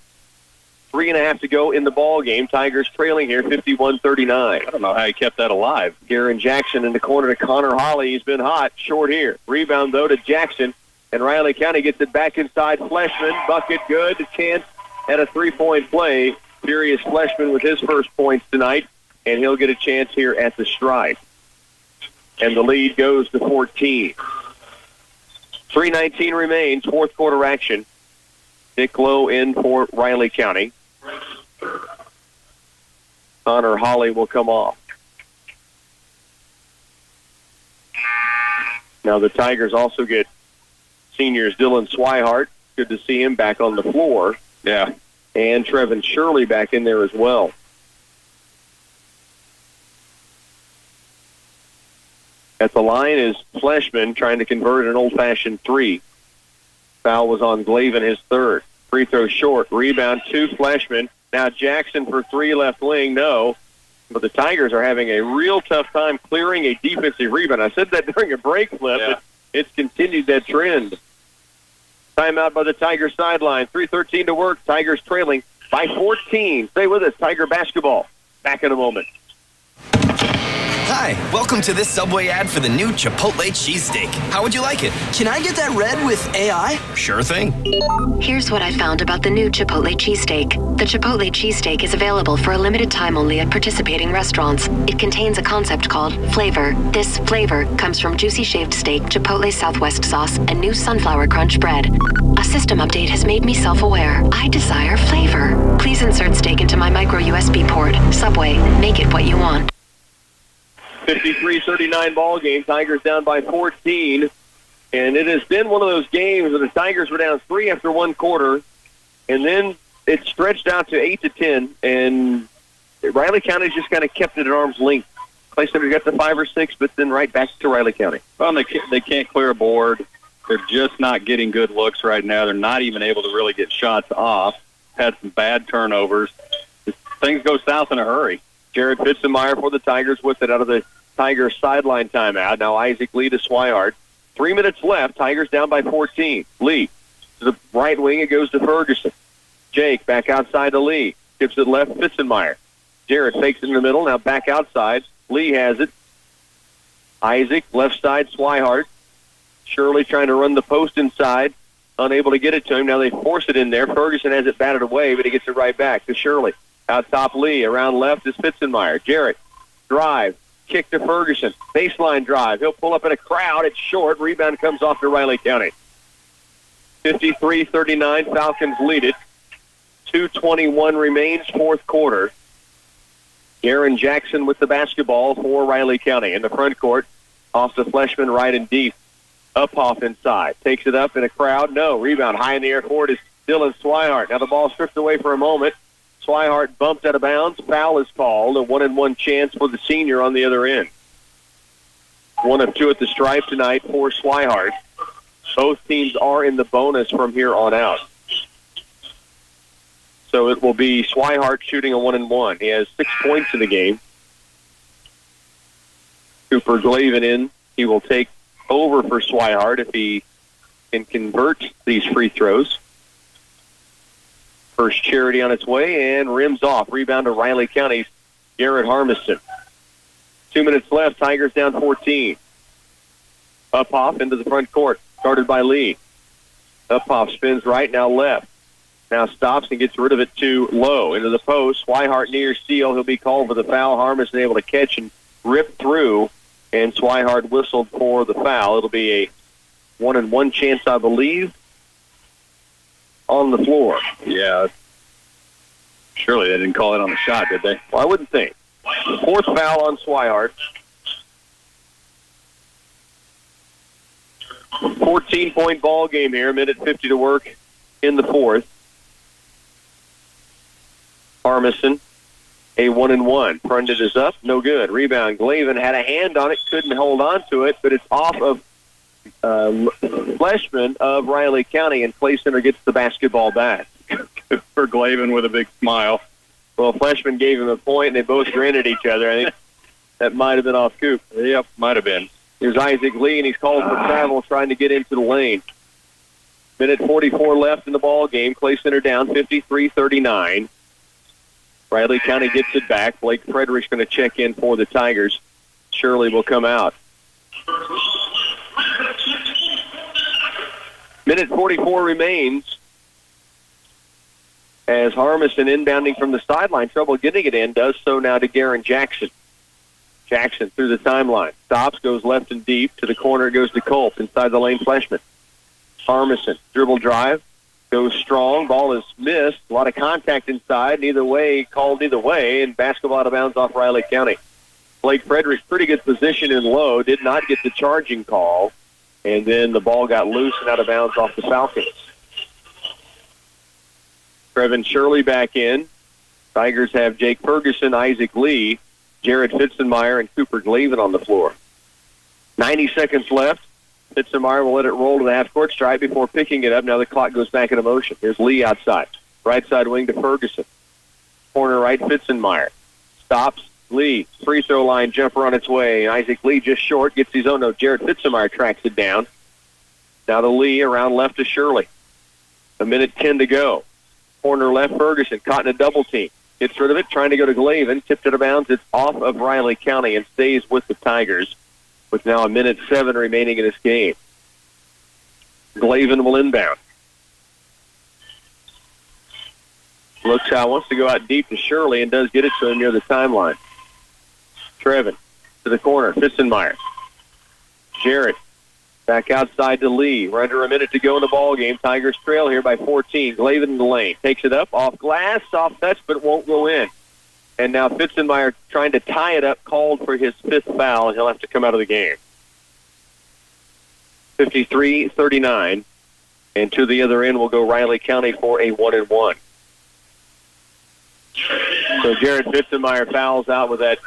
3.5 to go in the ball game. Tigers trailing here 51-39. I don't know how he kept that alive. Garen Jackson in the corner to Connor Hawley. He's been hot. Short here. Rebound, though, to Jackson. And Riley County gets it back inside Fleshman. Bucket good. A chance at a three-point play. Furious Fleshman with his first points tonight. And he'll get a chance here at the stride. And the lead goes to 14. 3:19 remains. Fourth quarter action. Nick Lowe in for Riley County. Connor Hawley will come off. Now the Tigers also get seniors Dylan Swihart. Good to see him back on the floor. Yeah. And Trevin Shirley back in there as well. At the line is Fleshman trying to convert an old-fashioned three. Foul was on Glavin, his third. Free throw short. Rebound to Fleshman. Now Jackson for three, left wing, no. But the Tigers are having a real tough time clearing a defensive rebound. I said that during a break flip, but it's continued that trend. Timeout by the Tigers sideline. 3:13 to work. Tigers trailing by 14. Stay with us. Tiger basketball. Back in a moment. Hi, welcome to this Subway ad for the new Chipotle cheesesteak. How would you like it? Can I get that red with AI? Sure thing. Here's what I found about the new Chipotle cheesesteak. The Chipotle cheesesteak is available for a limited time only at participating restaurants. It contains a concept called flavor. This flavor comes from juicy shaved steak, Chipotle Southwest sauce, and new sunflower crunch bread. A system update has made me self-aware. I desire flavor. Please insert steak into my micro USB port. Subway, make it what you want. 53-39 ball game. Tigers down by 14. And it has been one of those games where the Tigers were down 3 after one quarter. And then it stretched out to 8-10. And Riley County's just kind of kept it at arm's length. Clay Center got to 5 or 6, but then right back to Riley County. Well, they can't clear a board. They're just not getting good looks right now. They're not even able to really get shots off. Had some bad turnovers. Things go south in a hurry. Jared Fitzenmeyer for the Tigers with it out of the Tigers sideline timeout. Now Isaac Lee to Swihart. 3 minutes left. Tigers down by 14. Lee to the right wing. It goes to Ferguson. Jake back outside to Lee. Tips it left. Fitzenmeyer. Jared fakes it in the middle. Now back outside. Lee has it. Isaac left side. Swihart. Shirley trying to run the post inside. Unable to get it to him. Now they force it in there. Ferguson has it batted away, but he gets it right back to Shirley. Out top Lee. Around left is Fitzenmeyer. Jarrett. Drive. Kick to Ferguson. Baseline drive. He'll pull up in a crowd. It's short. Rebound comes off to Riley County. 53-39. Falcons lead it. 2:21 remains, fourth quarter. Garen Jackson with the basketball for Riley County. In the front court. Off to Fleshman, right and deep. Uphoff inside. Takes it up in a crowd. No. Rebound high in the air for it is Dylan Swihart. Now the ball stripped away for a moment. Swihart bumped out of bounds. Foul is called. A 1-and-1 chance for the senior on the other end. 1 of 2 at the stripe tonight for Swihart. Both teams are in the bonus from here on out. So it will be Swihart shooting a 1-and-1. He has 6 points in the game. Cooper Glavin in. He will take over for Swihart if he can convert these free throws. First charity on its way and rims off. Rebound to Riley County's Garrett Harmison. 2 minutes left. Tigers down 14. Uphoff into the front court. Started by Lee. Uphoff spins right, now left. Now stops and gets rid of it to Lowe. Into the post. Swihart near steal. He'll be called for the foul. Harmison able to catch and rip through. And Swihart whistled for the foul. It'll be a 1-and-1 chance, I believe, on the floor. Yeah. Surely they didn't call it on the shot, did they? Well, I wouldn't think. Fourth foul on Swihart. 14-point ball game here. Minute 50 to work in the fourth. Harmison, a 1-1. Prundit is up, no good. Rebound. Glavin had a hand on it, couldn't hold on to it, but it's off of Fleshman of Riley County, and Clay Center gets the basketball back. For Glavin with a big smile. Well, Fleshman gave him a point, and they both grinned at each other. I think that might have been off Coop. Yep, might have been. Here's Isaac Lee, and he's called for travel, trying to get into the lane. Minute 44 left in the ball game. Clay Center down 53-39. Riley County gets it back. Blake Frederick's going to check in for the Tigers. Shirley will come out. Minute 44 remains as Harmison inbounding from the sideline. Trouble getting it in. Does so now to Garen Jackson. Jackson through the timeline. Stops, goes left and deep. To the corner goes to Culp. Inside the lane, Fleshman. Harmison, dribble drive. Goes strong. Ball is missed. A lot of contact inside. Neither way, called either way. And basketball out of bounds off Riley County. Blake Frederick's pretty good position in low. Did not get the charging call. And then the ball got loose and out of bounds off the Falcons. Trevin Shirley back in. Tigers have Jake Ferguson, Isaac Lee, Jared Fitzenmeyer, and Cooper Glavin on the floor. 90 seconds left. Fitzenmeyer will let it roll to the half-court stripe before picking it up. Now the clock goes back into motion. Here's Lee outside. Right side wing to Ferguson. Corner right, Fitzenmeyer. Stops. Lee, free throw line jumper on its way. Isaac Lee just short, gets his own. No, Jared Fitzenmeyer tracks it down. Now to Lee, around left to Shirley. 1:10 to go. Corner left, Ferguson, caught in a double team. Gets rid of it, trying to go to Glavin. Tipped it out of bounds. It's off of Riley County and stays with the Tigers with now 1:07 remaining in this game. Glavin will inbound. Looks how wants to go out deep to Shirley and does get it to him near the timeline. Trevin to the corner. Fitzenmeyer. Jarrett back outside to Lee. We're under a minute to go in the ball game. Tigers trail here by 14. Glavin in the lane. Takes it up. Off glass. Soft touch, but it won't go in. And now Fitzenmeyer trying to tie it up. Called for his fifth foul, and he'll have to come out of the game. 53-39. And to the other end will go Riley County for a 1-1. So Jared Fitzenmeyer fouls out with that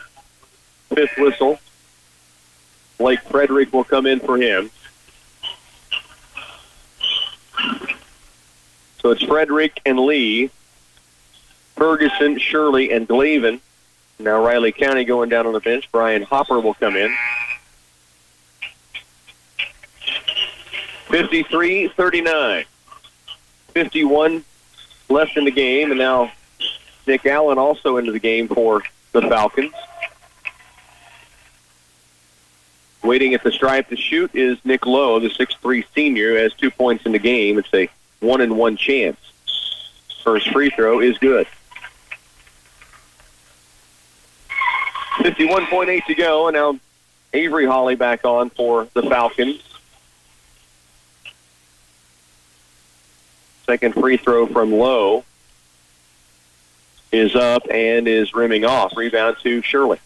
fifth whistle. Blake Frederick will come in for him. So it's Frederick and Lee, Ferguson, Shirley, and Glavin. Now Riley County going down on the bench. Brian Hopper will come in. 53-39. 51 left in the game, and now Nick Allen also into the game for the Falcons. Waiting at the stripe to shoot is Nick Lowe, the 6'3 senior, has 2 points in the game. It's a 1-1 chance. First free throw is good. 51.8 to go, and now Avery Hawley back on for the Falcons. Second free throw from Lowe is up and is rimming off. Rebound to Shirley.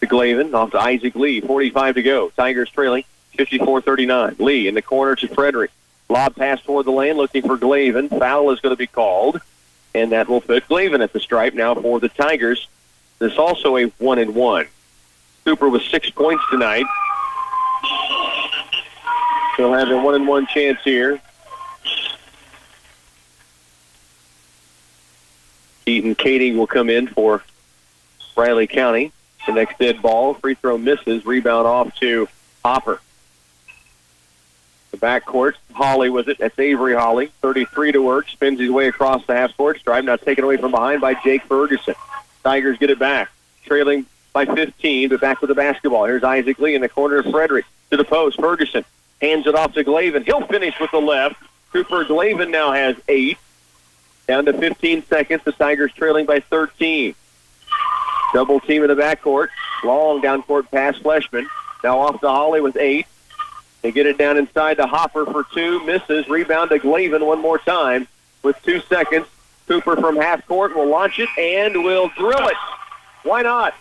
To Glavin, off to Isaac Lee. 45 to go. Tigers trailing 54-39. Lee in the corner to Frederick. Lob pass toward the lane, looking for Glavin. Foul is going to be called, and that will put Glavin at the stripe now for the Tigers. This also a 1-1. Cooper with 6 points tonight. He'll have a 1-1 chance here. Keaton Cady will come in for Riley County. The next dead ball. Free throw misses. Rebound off to Hopper. The backcourt. Hawley with it. That's Avery Hawley. 33 to work. Spins his way across the half-court stripe. Now taken away from behind by Jake Ferguson. Tigers get it back. Trailing by 15, but back with the basketball. Here's Isaac Lee in the corner of Frederick. To the post. Ferguson hands it off to Glavin. He'll finish with the left. Cooper Glavin now has 8. Down to 15 seconds. The Tigers trailing by 13. Double team in the backcourt. Long down court pass, Fleshman. Now off to Hawley with 8. They get it down inside to Hopper for 2. Misses. Rebound to Glavin one more time with 2 seconds. Cooper from half court will launch it and will drill it. Why not?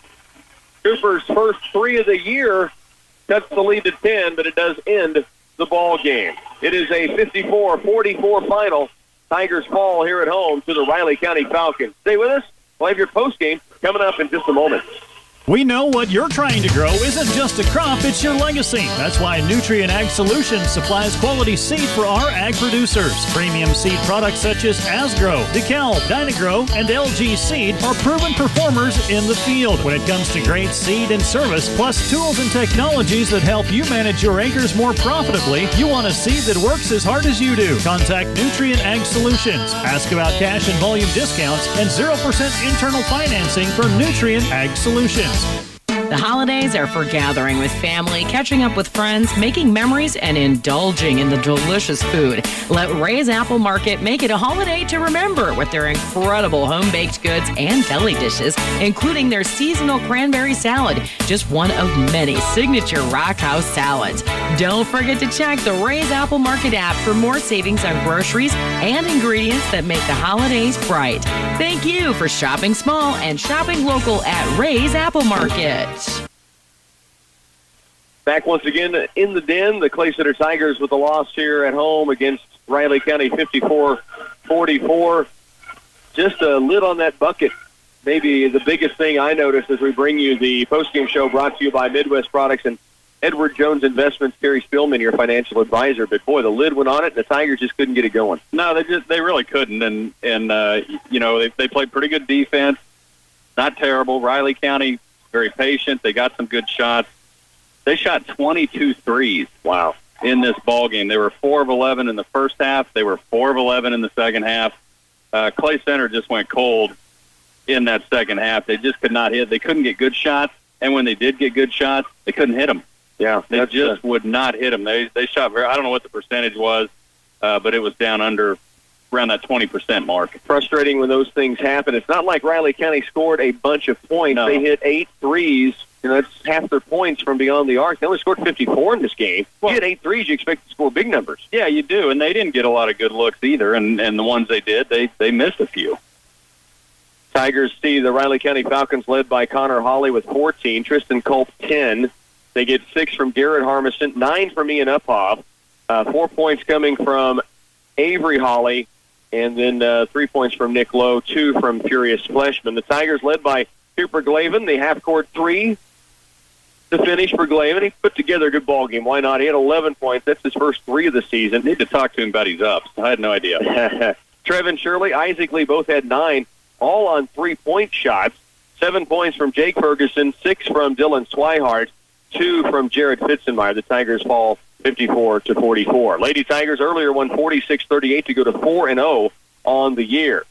Cooper's first 3 of the year cuts the lead to 10, but it does end the ball game. It is a 54-44 final Tigers fall here at home to the Riley County Falcons. Stay with us. We'll have your postgame coming up in just a moment. We know what you're trying to grow isn't just a crop, it's your legacy. That's why Nutrient Ag Solutions supplies quality seed for our ag producers. Premium seed products such as Asgrow, DeKalb, Dynagrow, and LG Seed are proven performers in the field when it comes to great seed and service, plus tools and technologies that help you manage your acres more profitably. You want a seed that works as hard as you do. Contact Nutrient Ag Solutions. Ask about cash and volume discounts and 0% internal financing for Nutrient Ag Solutions. The holidays are for gathering with family, catching up with friends, making memories, and indulging in the delicious food. Let Ray's Apple Market make it a holiday to remember with their incredible home-baked goods and deli dishes, including their seasonal cranberry salad, just one of many signature Rock House salads. Don't forget to check the Ray's Apple Market app for more savings on groceries and ingredients that make the holidays bright. Thank you for shopping small and shopping local at Ray's Apple Market. Back once again in the den, the Clay Center Tigers with a loss here at home against Riley County 54-44. Just a lid on that bucket. Maybe the biggest thing I noticed as we bring you the postgame show brought to you by Midwest Products and Edward Jones Investments, Terry Spielman, your financial advisor. But, boy, the lid went on it, and the Tigers just couldn't get it going. No, they really couldn't. And you know, they played pretty good defense. Not terrible. Riley County, very patient. They got some good shots. They shot 22 threes. Wow. In this ball game. They were 4 of 11 in the first half. They were 4 of 11 in the second half. Clay Center just went cold in that second half. They just could not hit. They couldn't get good shots, and when they did get good shots, they couldn't hit them. Yeah, they just would not hit them. They shot very. I don't know what the percentage was, but it was down under around that 20% mark. Frustrating when those things happen. It's not like Riley County scored a bunch of points. No. They hit 8 threes. You know, that's half their points from beyond the arc. They only scored 54 in this game. Well, you hit 8 threes, you expect to score big numbers. Yeah, you do, and they didn't get a lot of good looks either, and the ones they did, they missed a few. Tigers see the Riley County Falcons led by Connor Hawley with 14, Tristan Culp 10. They get 6 from Garrett Harmison, 9 from Ian Uphoff, 4 points coming from Avery Hawley, and then 3 points from Nick Lowe, 2 from Furious Fleshman. The Tigers led by Cooper Glavin, the half-court 3 to finish for Glavin. He put together a good ball game. Why not? He had 11 points. That's his first 3 of the season. Need to talk to him about his ups. I had no idea. Trevin Shirley, Isaac Lee both had 9, all on 3-point shots. 7 points from Jake Ferguson, 6 from Dylan Swihart, 2 from Jared Fitzenmeyer. The Tigers fall 54-44. Lady Tigers earlier won 46-38 to go to 4-0 on the year.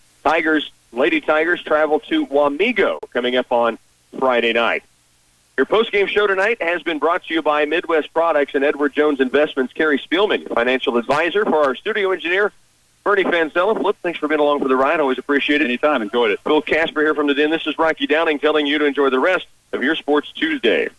Lady Tigers travel to Wamego coming up on Friday night. Your postgame show tonight has been brought to you by Midwest Products and Edward Jones Investments. Kerry Spielman, your financial advisor. For our studio engineer, Bernie Fanzella. Flip, thanks for being along for the ride. Always appreciate it. Anytime. Enjoyed it. Phil Casper here from the Den. This is Rocky Downing telling you to enjoy the rest of your Sports Tuesday.